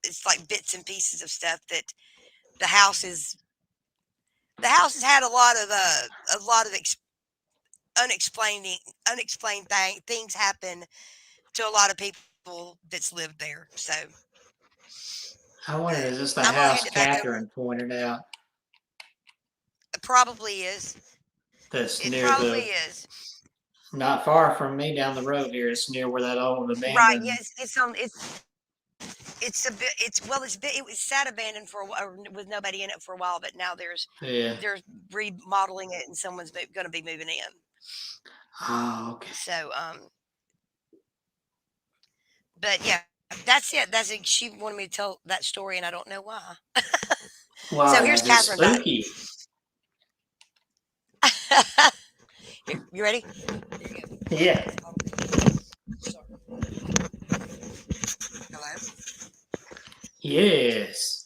it's like bits and pieces of stuff that the house has had a lot of unexplained things happen to a lot of people that's lived there. So I wonder, is this the I'm gonna house hand it back over. Catherine pointed out? It probably is. That's It near probably the, is. not far from me down the road here. It's near where that old abandoned. Right. Yes. It was sat abandoned with nobody in it for a while, but now they're remodeling it, and someone's going to be moving in. Oh, okay. So but yeah, that's it. She wanted me to tell that story, and I don't know why. Wow, So here's Catherine back. spooky. You ready? Yeah. Hello? Yes.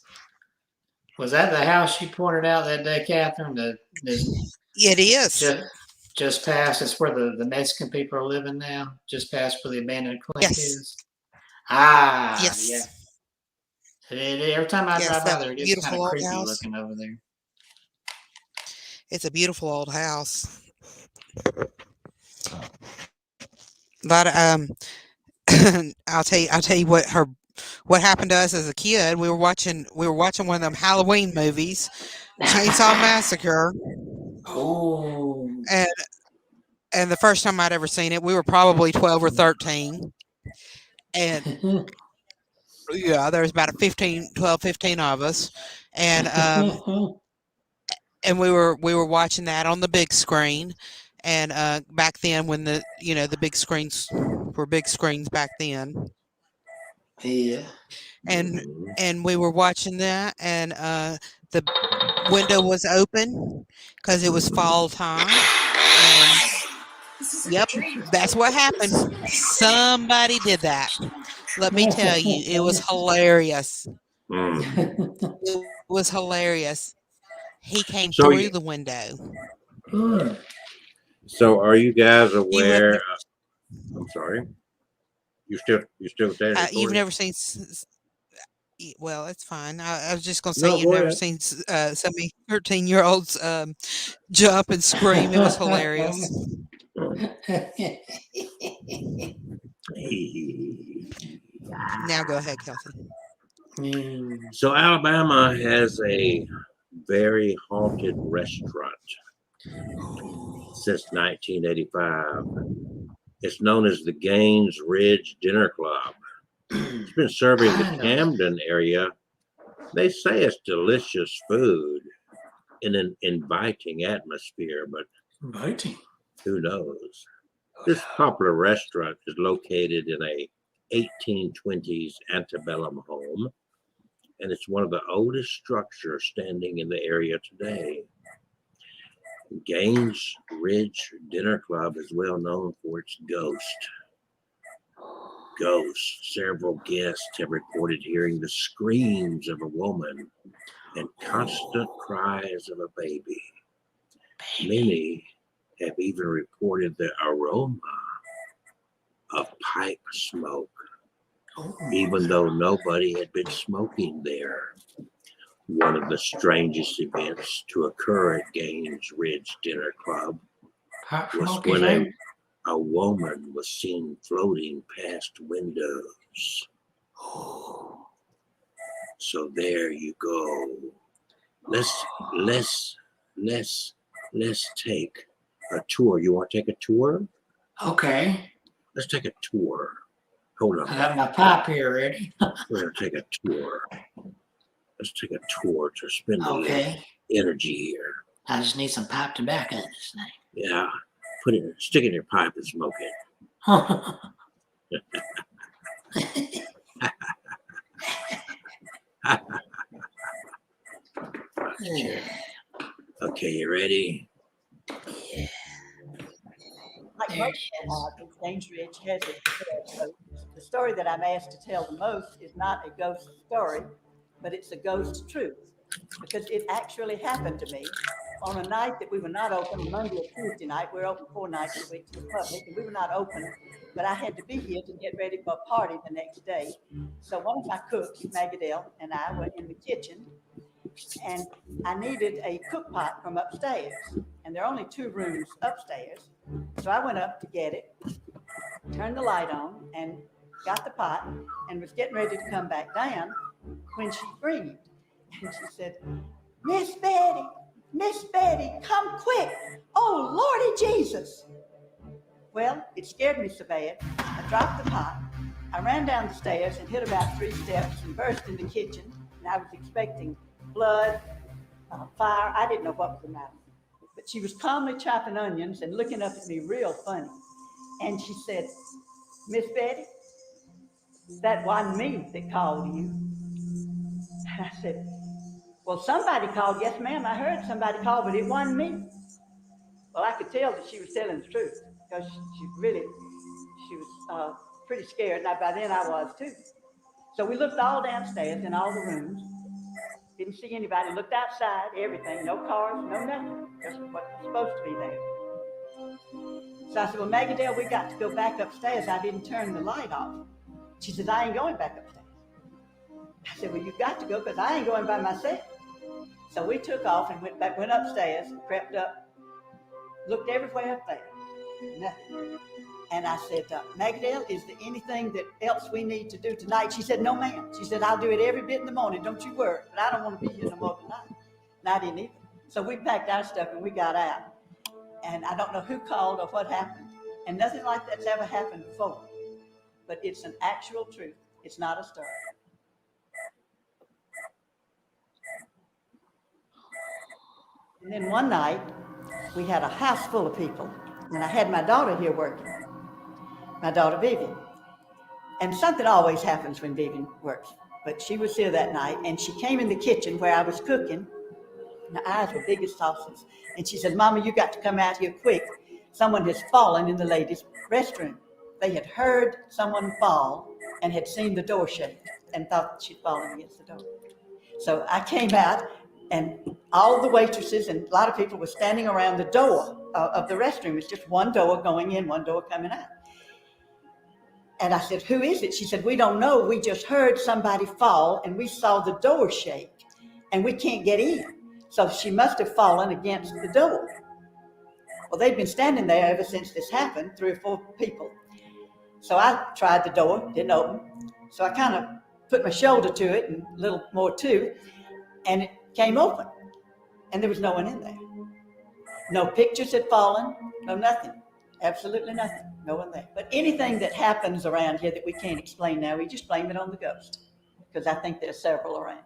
Was that the house she pointed out that day, Catherine? It is. Just past, it's where the Mexican people are living now. Just past where the abandoned clinic is. Ah, Yes. yeah. Every time I drive by there, it is kind of beautiful old creepy house. looking over there. It's a beautiful old house. But I'll tell you what happened to us as a kid. We were watching one of them Halloween movies, Chainsaw Massacre. Oh. And the first time I'd ever seen it, we were probably 12 or 13. And yeah, there was about 12, 15 of us. And and we were watching that on the big screen. And back then, when the big screens were big screens back then. Yeah. And we were watching that, and the window was open because it was fall time. And yep, that's what happened. Somebody did that. Let me tell you, it was hilarious. It was hilarious. He came through the window. So, are you guys aware? I'm sorry. You still there? You've never seen. Well, it's fine. I was just gonna say you've never seen so many 13-year-olds jump and scream. It was hilarious. Now go ahead, Kelsey. So Alabama has a very haunted restaurant since 1985. It's known as the Gaines Ridge Dinner Club. It's been serving the Camden area. They say it's delicious food in an inviting atmosphere, but Inviting. who knows? This popular restaurant is located in a 1820s antebellum home, and it's one of the oldest structures standing in the area today. Gaines Ridge Dinner Club is well known for its ghosts. Several guests have reported hearing the screams of a woman and constant cries of a baby. Many have even reported the aroma of pipe smoke, even though nobody had been smoking there. One of the strangest events to occur at Gaines Ridge Dinner Club was when a woman was seen floating past windows. So there you go. Let's take a tour. You want to take a tour? Okay. Let's take a tour. Hold on. I have my pipe here ready. We're gonna take a tour. Let's take a tour to spend a little Okay. energy here. I just need some pipe tobacco in this thing. Yeah. Stick it in your pipe and smoke it. Okay, you ready? Like most houses, Gaines Ridge has a ghost. The story that I'm asked to tell the most is not a ghost story, but it's a ghost truth, because it actually happened to me on a night that we were not open, Monday or Tuesday night. We're open 4 nights a week to the public, and we were not open, but I had to be here to get ready for a party the next day. So one of my cooks, Magadel, and I were in the kitchen, and I needed a cook pot from upstairs, and there are only 2 rooms upstairs. So I went up to get it, turned the light on, and got the pot, and was getting ready to come back down when she breathed. And she said, Miss Betty, come quick. Oh, Lordy Jesus. Well, it scared me so bad. I dropped the pot. I ran down the stairs and hit about 3 steps and burst in the kitchen. And I was expecting blood, fire. I didn't know what was the matter. But she was calmly chopping onions and looking up at me real funny. And she said, Miss Betty, that wasn't me that called you. I said, well, somebody called. Yes, ma'am, I heard somebody call, but it wasn't me. Well, I could tell that she was telling the truth, because she was pretty scared. And by then I was too. So we looked all downstairs in all the rooms. Didn't see anybody. Looked outside, everything. No cars, no nothing. Just what was supposed to be there. So I said, well, Magadel, we got to go back upstairs. I didn't turn the light off. She said, I ain't going back upstairs. I said, well, you got to go, because I ain't going by myself. So we took off and went upstairs, crept up, looked everywhere up there. Nothing. And I said, Magadel, is there anything that else we need to do tonight? She said, no, ma'am. She said, I'll do it every bit in the morning. Don't you worry. But I don't want to be here no more tonight. And I didn't either. So we packed our stuff and we got out. And I don't know who called or what happened. And nothing like that's ever happened before. But it's an actual truth. It's not a story. And then one night, we had a house full of people. And I had my daughter here working. My daughter, Vivian. And something always happens when Vivian works. But she was here that night, and she came in the kitchen where I was cooking. And her eyes were big as saucers. And she said, Mama, you got to come out here quick. Someone has fallen in the ladies' restroom. They had heard someone fall and had seen the door shake and thought she'd fallen against the door. So I came out, and all the waitresses and a lot of people were standing around the door of the restroom. It's just one door going in, one door coming out. And I said, who is it? She said, we don't know. We just heard somebody fall, and we saw the door shake, and we can't get in. So she must have fallen against the door. Well, they'd been standing there ever since this happened, 3 or 4 people. So I tried the door, didn't open. So I kind of put my shoulder to it and a little more too, and it came open. And there was no one in there. No pictures had fallen, no nothing. Absolutely nothing. No one there. But anything that happens around here that we can't explain now, we just blame it on the ghost. Because I think there's several around.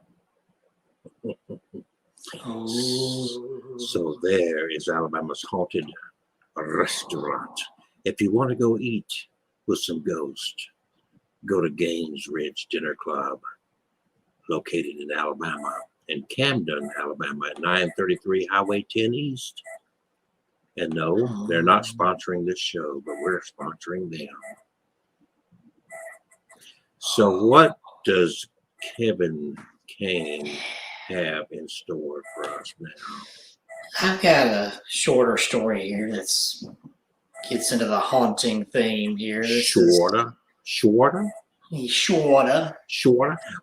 So there is Alabama's haunted restaurant. If you want to go eat with some ghosts, go to Gaines Ridge Dinner Club, located in Alabama, in Camden, Alabama, at 933 Highway 10 East. And no, they're not sponsoring this show, but we're sponsoring them. So what does Kevin Kane have in store for us now? I've got a shorter story here that's gets into the haunting theme here. Shorter? Shorter.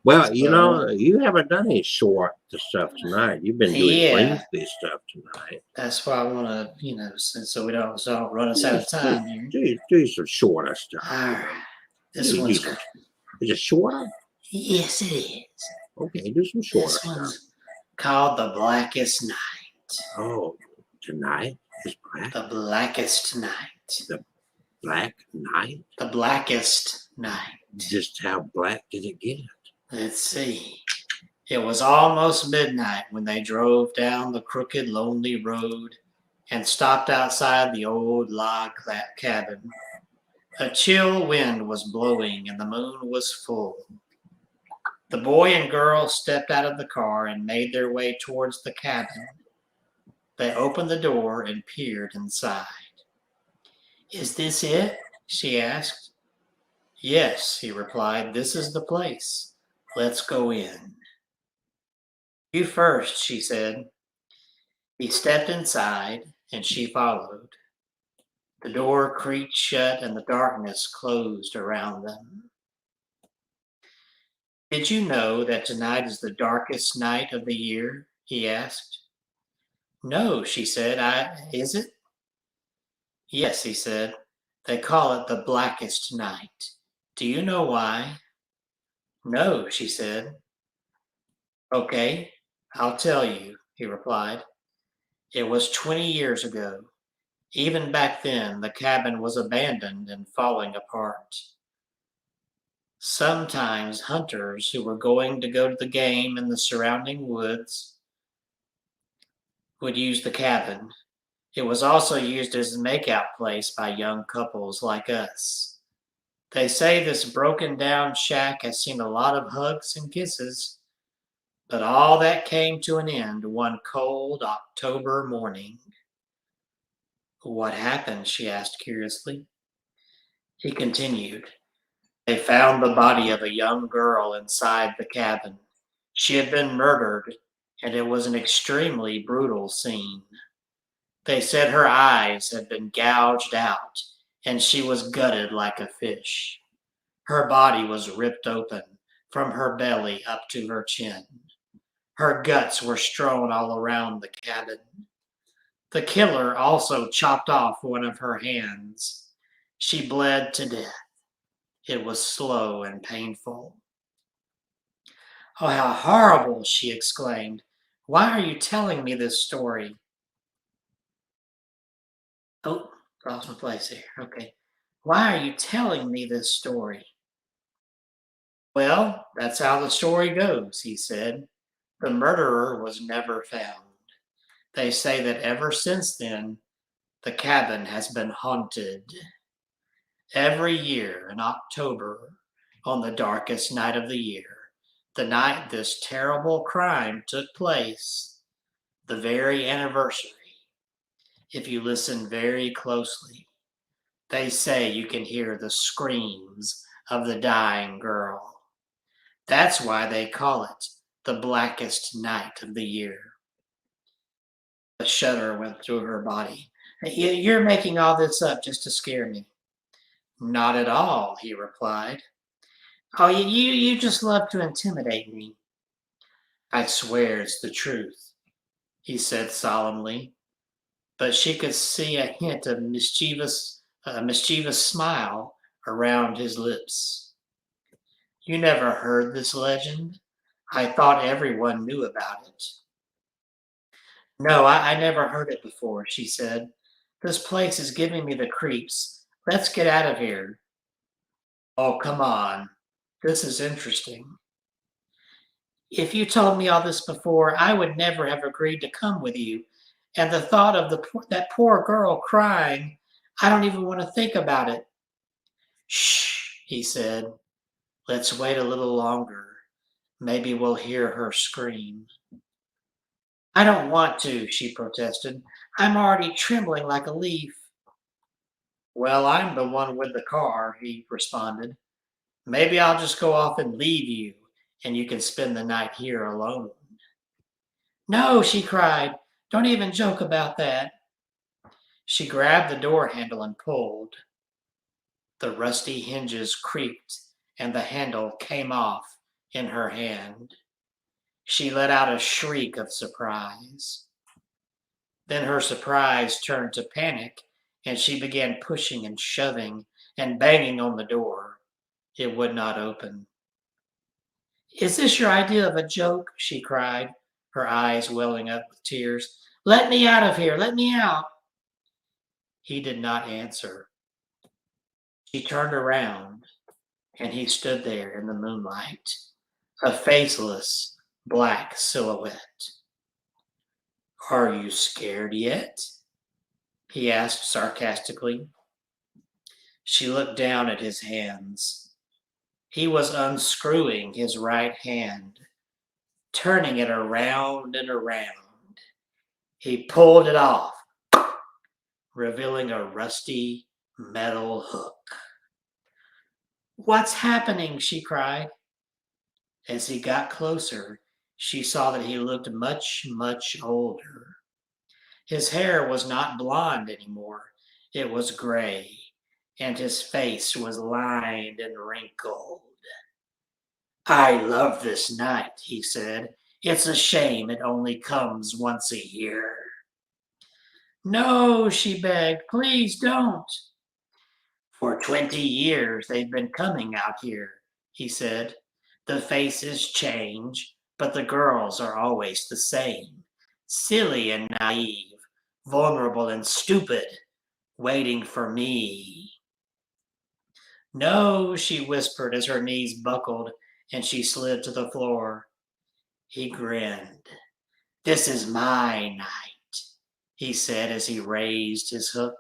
Well, you know, you haven't done any short stuff tonight. You've been doing lengthy stuff tonight. That's why I want to, so we don't run us out of time here. Do some shorter stuff. All right. This one's is it shorter? Yes, it is. Okay, do some shorter This stuff. one's called The Blackest Night. Oh, tonight is black. The Blackest Night. The Black Night. The Blackest Night. Just how black did it get? Let's see. It was almost midnight when they drove down the crooked, lonely road and stopped outside the old log cabin. A chill wind was blowing and the moon was full. The boy and girl stepped out of the car and made their way towards the cabin. They opened the door and peered inside. "Is this it?" she asked. "Yes," he replied. "This is the place. Let's go in." "You first," she said. He stepped inside and she followed. The door creaked shut and the darkness closed around them. "Did you know that tonight is the darkest night of the year?" he asked. "No," she said. Is it?" "Yes," he said. "They call it the blackest night. Do you know why?" "No," she said. "Okay, I'll tell you," he replied. "It was 20 years ago. Even back then, the cabin was abandoned and falling apart. Sometimes hunters who were going to go to the game in the surrounding woods would use the cabin. It was also used as a makeout place by young couples like us. They say this broken down shack has seen a lot of hugs and kisses, but all that came to an end one cold October morning." "What happened?" she asked curiously. He continued. "They found the body of a young girl inside the cabin. She had been murdered, and it was an extremely brutal scene. They said her eyes had been gouged out, and she was gutted like a fish. Her body was ripped open from her belly up to her chin. Her guts were strewn all around the cabin. The killer also chopped off one of her hands. She bled to death. It was slow and painful." "Oh, how horrible!" she exclaimed. "Why are you telling me this story?" Oh, lost my place here. Okay. "Why are you telling me this story?" "Well, that's how the story goes," he said. "The murderer was never found. They say that ever since then, the cabin has been haunted. Every year in October, on the darkest night of the year, the night this terrible crime took place, the very anniversary, if you listen very closely, they say you can hear the screams of the dying girl. That's why they call it the blackest night of the year." A shudder went through her body. "You're making all this up just to scare me." "Not at all," he replied. "Oh, you just love to intimidate me." "I swear it's the truth," he said solemnly, but she could see a hint of mischievous smile around his lips. "You never heard this legend? I thought everyone knew about it." No, I never heard it before, she said. This place is giving me the creeps. Let's get out of here. Oh, come on. This is interesting. If you told me all this before, I would never have agreed to come with you. And the thought of that poor girl crying, I don't even want to think about it. Shh, he said. Let's wait a little longer. Maybe we'll hear her scream. I don't want to, she protested. I'm already trembling like a leaf. Well, I'm the one with the car, he responded. Maybe I'll just go off and leave you, and you can spend the night here alone. No, she cried. Don't even joke about that. She grabbed the door handle and pulled. The rusty hinges creaked, and the handle came off in her hand. She let out a shriek of surprise. Then her surprise turned to panic, and she began pushing and shoving and banging on the door. It would not open. Is this your idea of a joke? She cried, her eyes welling up with tears. Let me out of here! Let me out! He did not answer. She turned around, and he stood there in the moonlight, a faceless black silhouette. Are you scared yet? He asked sarcastically. She looked down at his hands. He was unscrewing his right hand, turning it around and around. He pulled it off, revealing a rusty metal hook. What's happening? She cried. As he got closer, she saw that he looked much, much older. His hair was not blonde anymore. It was gray, and his face was lined and wrinkled. I love this night, he said. It's a shame it only comes once a year. No, she begged, please don't. For 20 years they've been coming out here, he said. The faces change, but the girls are always the same. Silly and naive, vulnerable and stupid, waiting for me. No, she whispered as her knees buckled and she slid to the floor. He grinned. This is my night, he said as he raised his hook.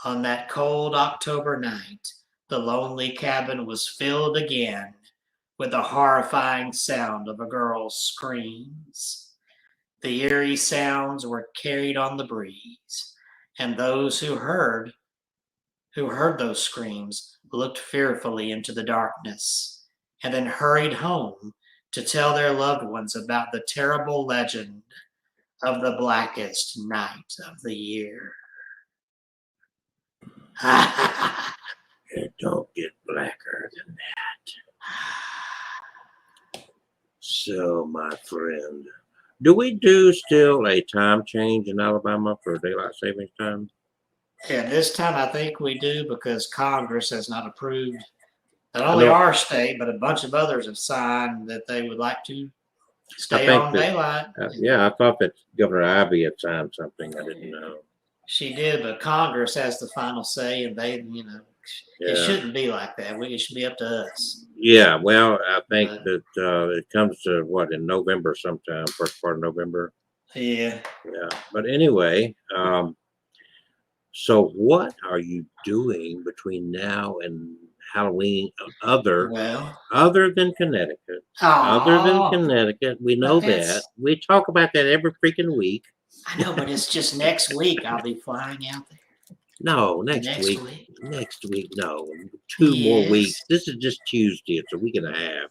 On that cold October night, the lonely cabin was filled again with the horrifying sound of a girl's screams. The eerie sounds were carried on the breeze, and those who heard those screams looked fearfully into the darkness and then hurried home to tell their loved ones about the terrible legend of the blackest night of the year. It don't get blacker than that. So, my friend, do we do still a time change in Alabama for daylight savings time? Yeah, this time I think we do because Congress has not approved not only our state, but a bunch of others have signed that they would like to stay on daylight. Yeah, I thought that Governor Ivey had signed something. I didn't know. She did, but Congress has the final say, and they, it shouldn't be like that. It should be up to us. Yeah, well, I think that it comes to what, in November sometime, first part of November. Yeah. Yeah, but anyway, so what are you doing between now and Halloween other than Connecticut? Other than Connecticut, we know that. We talk about that every freaking week. I know, but it's just next week I'll be flying out there. No, next week. Next week, no. 2 more weeks. This is just Tuesday. It's a week and a half.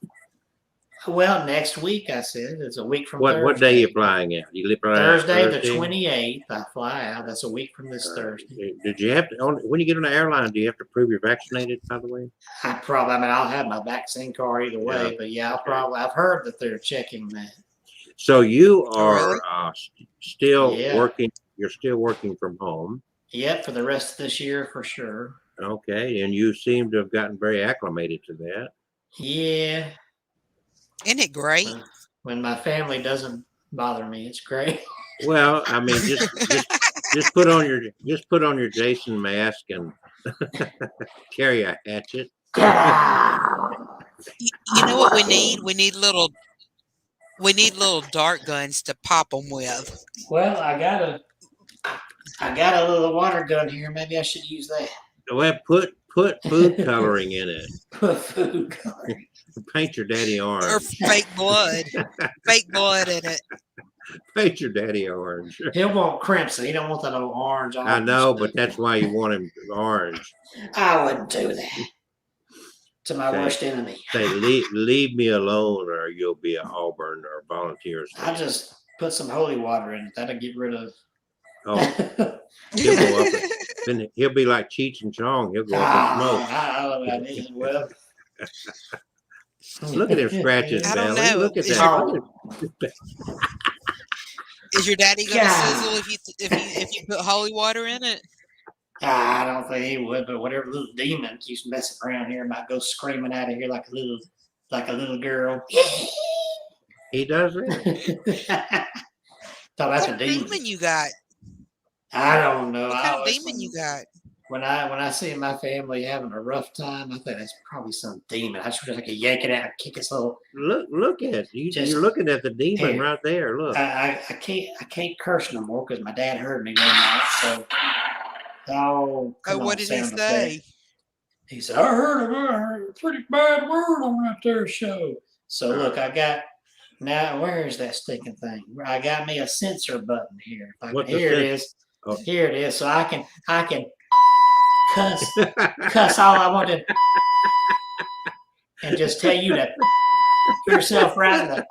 Well, next week, I said. It's a week from Thursday. What day are you flying out? You fly Thursday, the 28th. I fly out. That's a week from this Thursday. Did you have to, when you get on the airline, do you have to prove you're vaccinated, by the way? I'll have my vaccine card either way, but yeah, I've heard that they're checking that. So you are still working, you're still working from home. Yep, for the rest of this year for sure. Okay, and you seem to have gotten very acclimated to that. Yeah. Isn't it great? When my family doesn't bother me. It's great. Well, I mean, just put on your Jason mask and carry a hatchet. You know what we need? We need little dart guns to pop them with. Well, I got a little water gun here. Maybe I should use that. Well, put food coloring in it. Put food coloring. Paint your daddy Or orange. fake blood. Fake blood in it. Paint your daddy orange. He'll want crimson. He don't want that old orange. I know, but that's why you want him orange. I wouldn't do that to my Okay. worst enemy. Say, leave me alone, or you'll be an Auburn or volunteers. I just put some holy water in it. That'll get rid of. Oh, he'll go up. Then he'll be like Cheech and Chong. He'll go up in smoke. I love that. Well, Look at him scratch his I don't belly. know. Look at Is that. your- Look at- Is your daddy gonna God. sizzle if you put holy water in it? I don't think he would, but whatever little demon keeps messing around here might go screaming out of here like a little girl. He does it. Thought that's What a demon. demon you got? I don't know. What I kind of always demon you got? When I see my family having a rough time, I think that's probably some demon. I just wish I could yank it out and kick its little. Look at you. Just- You're looking at the demon Here. right there. Look. I can't curse no more because my dad heard me one night. So, Oh, come what on, did he sound say? effect. He said, I heard a pretty bad word on that there show. So look, I got now. Where is that stinking thing? I got me a censor button here. If I What's can, the here it cen- is. Oh. Here it is. So I can cuss all I want to, and just tell you to yourself right in the.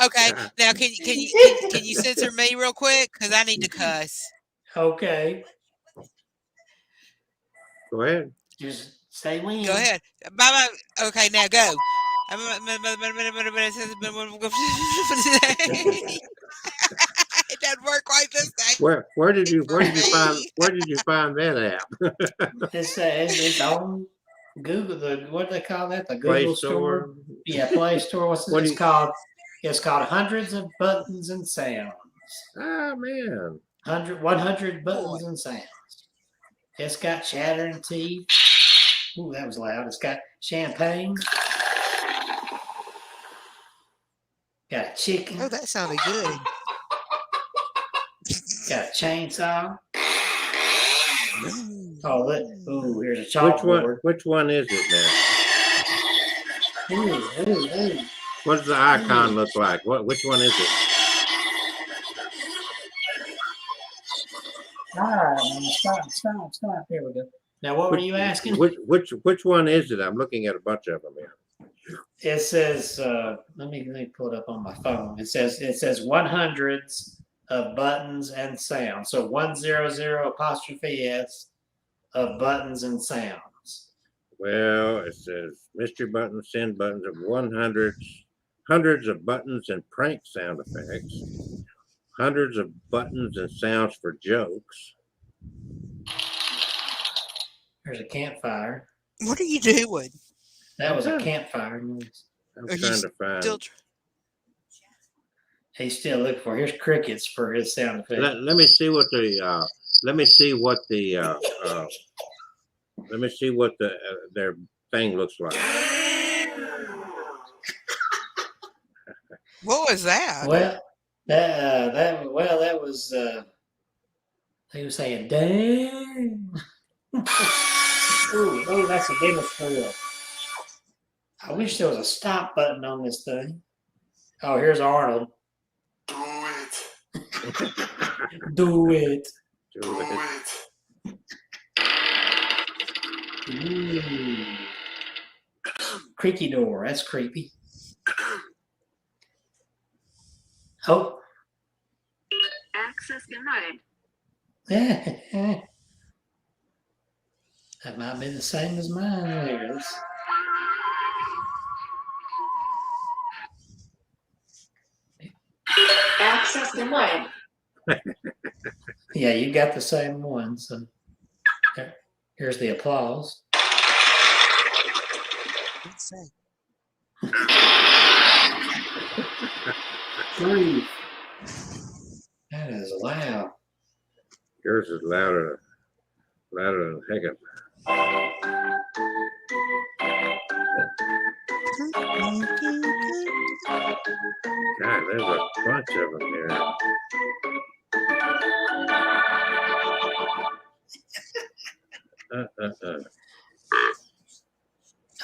Okay, now can you censor me real quick? Because I need to cuss. Okay, Go ahead. just say when. Go ahead. Bye. Okay, now go. It doesn't work quite this day. Where did you find that app? It's on Google. What do they call that? The Google Play store. Store. Yeah, Play Store. What do It's you- called? It's called Hundreds of Buttons and Sounds. Ah man. 100 buttons and sounds. It's got chattering teeth. Ooh, that was loud. It's got champagne. Got a chicken. Oh, that sounded good. Got a chainsaw. Oh, ooh, here's a Which one chalkboard. is it now? Ooh. What does the icon look like? Which one is it? All right, man, stop. Here we go. Now, what were you asking? Which one is it? I'm looking at a bunch of them here. It says, let me pull it up on my phone. It says 100s of buttons and sounds. So 100 ' of buttons and sounds. Well, it says mystery buttons, send buttons of hundreds of buttons and prank sound effects, hundreds of buttons and sounds for jokes. There's a campfire. What are you doing? That was a campfire noise. I'm Are you trying to find. Still He's still looking for. Here's crickets for his sound effect. Let me see what the their thing looks like. What was that? Well, that was he was saying, "Damn." Ooh, that's a demon thrill. I wish there was a stop button on this thing. Oh, here's Arnold. Do it. Ooh. Creaky door. That's creepy. Oh. Access denied. That might be the same as mine. There it is. Access denied. Yeah, you got the same one. So here's the applause. Let's see. Grief. That is loud. Yours is louder than heck. God, there's a bunch of them here.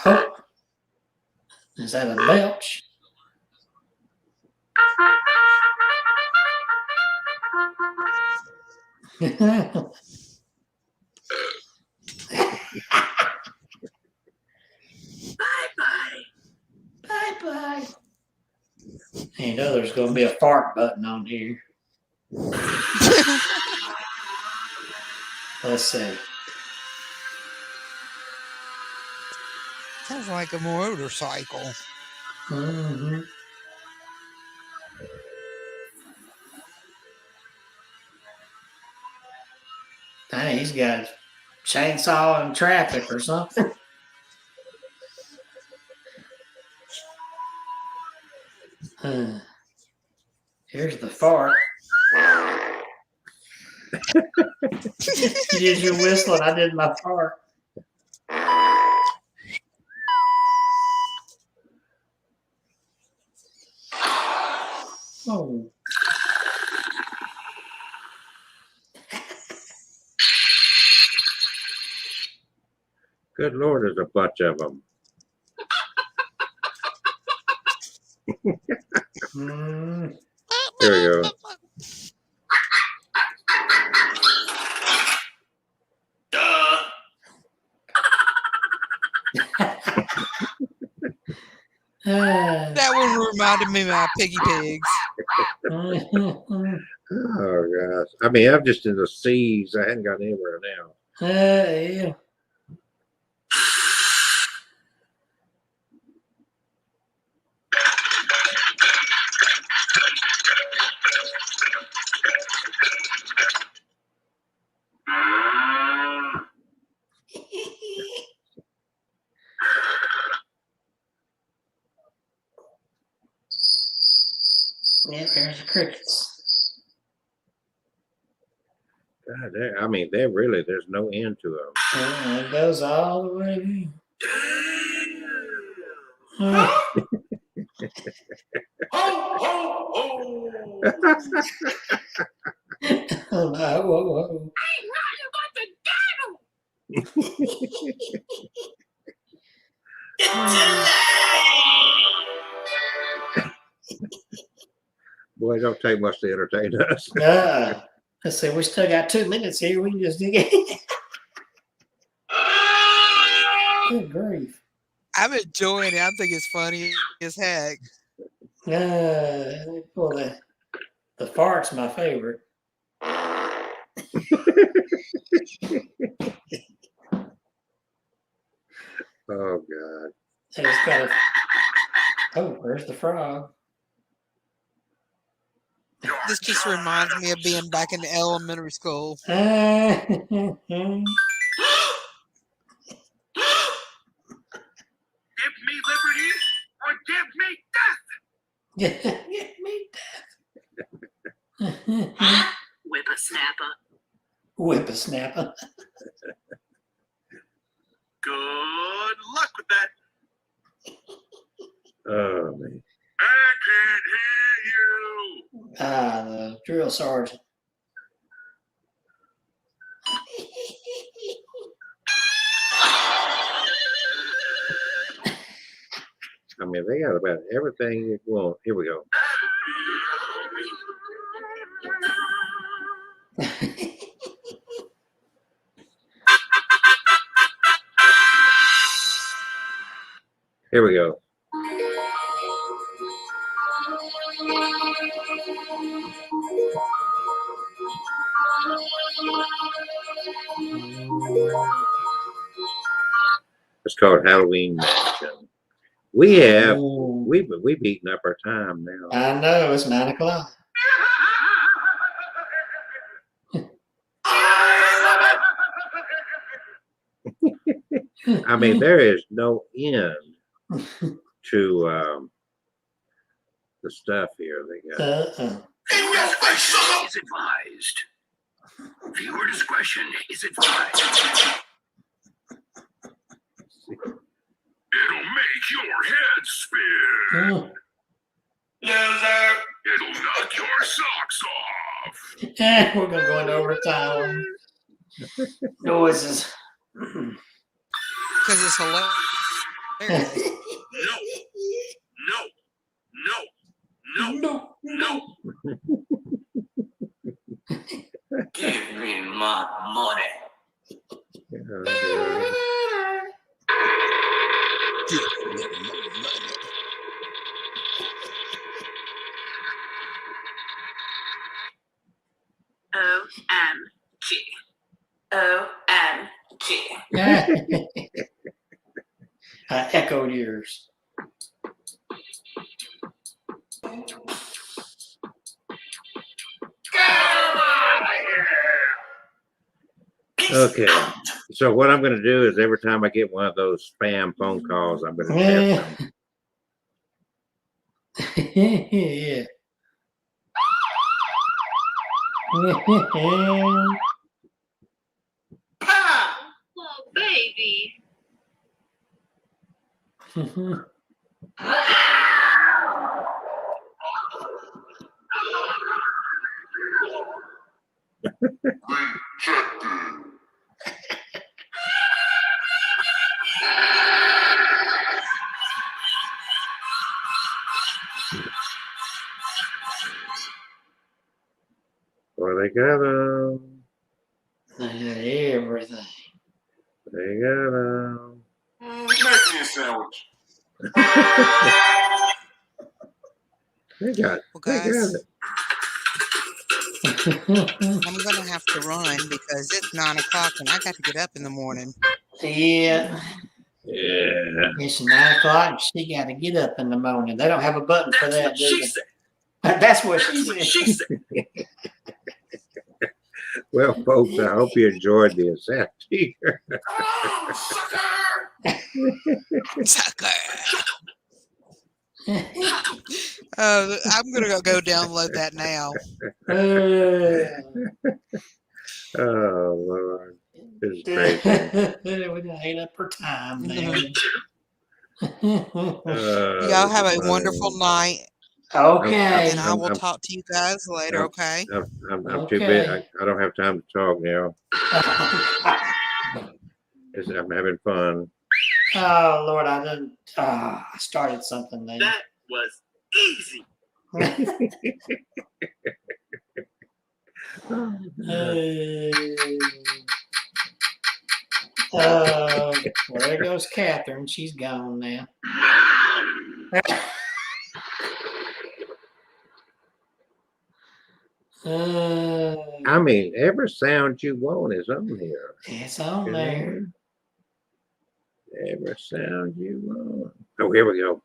Oh, is that a belch? Bye. You know there's going to be a fart button on here. Let's see. Sounds like a motorcycle. Mm-hmm. Hey, he's got a chainsaw in traffic or something. Here's the fart. You did your whistling, I did my fart. Oh. Good Lord, there's a bunch of them. Here we go. That one reminded me of my piggy pigs. Oh gosh. I mean, I'm just in the seas. I hadn't got anywhere now. Yeah. Yeah, there's the crickets. God, I mean, there's no end to them. It goes all the way. Oh, no, whoa. Boy, it don't take much to entertain us. Let's see, we still got 2 minutes here. We can just dig it. Good grief. I'm enjoying it. I think it's funny as heck. Well, the fart's my favorite. Oh God. I just gotta. Oh, where's the frog? This just reminds me of being back in elementary school. Give Give me liberty or give me death. me death. Whippersnapper. Whippersnapper. Good luck with that. Oh man. I can't hear you. The drill sergeant. I mean, they got about everything you want. Here we go. Here we go. It's called Halloween Mansion. We've eaten up our time now. I know, it's 9 o'clock. I mean, there is no end to the stuff here. They got Viewer discretion is advised. Viewer discretion is advised. It'll make your head spin. Loser. It'll knock your socks off. We're gonna go into overtime. Noises. Because it's hilarious. No. Give me my money. OMG. OMG. I echoed yours. okay. So what I'm going to do is every time I get one of those spam phone calls, I'm going to test them. Yeah. Oh, baby. Well, they got them. Everything. They got them. Make me a sandwich. They got it. Well, They got guys, it. I'm gonna have to run because it's 9 o'clock and I got to get up in the morning. Yeah. Yeah. It's 9 o'clock. She got to get up in the morning. They don't have a button for that, do She they? said. That's what she That's what said. she said. Well, folks, I hope you enjoyed the assault here. Sucker. I'm gonna go download that now. Oh, Lord. This is crazy. We done ate up her time now. Y'all have a wonderful night, Okay. and I will I'm- talk to you guys later. Okay. I'm too big. I don't have time to talk now. I'm having fun. Oh Lord, I started something then. That was easy. Well, there goes Catherine. She's gone now. I mean, every sound you want is on here. It's on there. Every sound you want. Oh, here we go.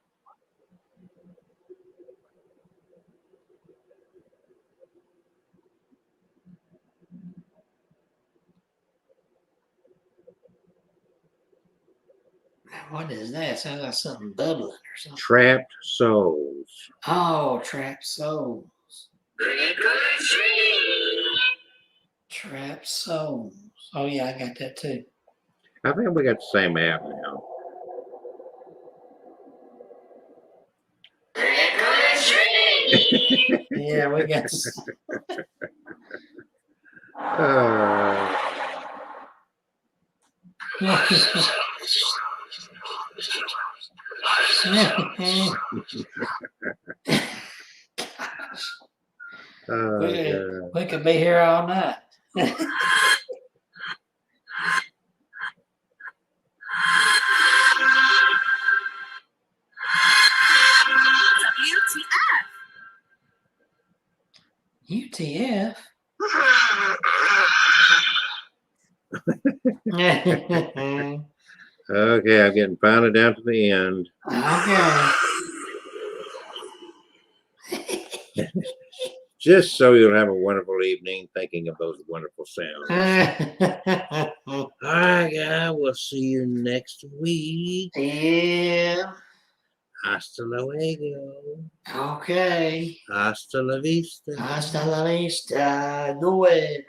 What is that? Sounds like something bubbling or something. Trapped souls. Oh, trapped souls. Trapped souls. Oh yeah, I got that too. I think we got the same app now. Yeah, we got. God. We could be here all night. UTF. Okay, I'm getting finally down to the end. Okay. Just so you'll have a wonderful evening thinking of those wonderful sounds. All right, guys, we'll see you next week. Yeah. Hasta luego. Okay. Hasta la vista. Hasta la vista. Go ahead.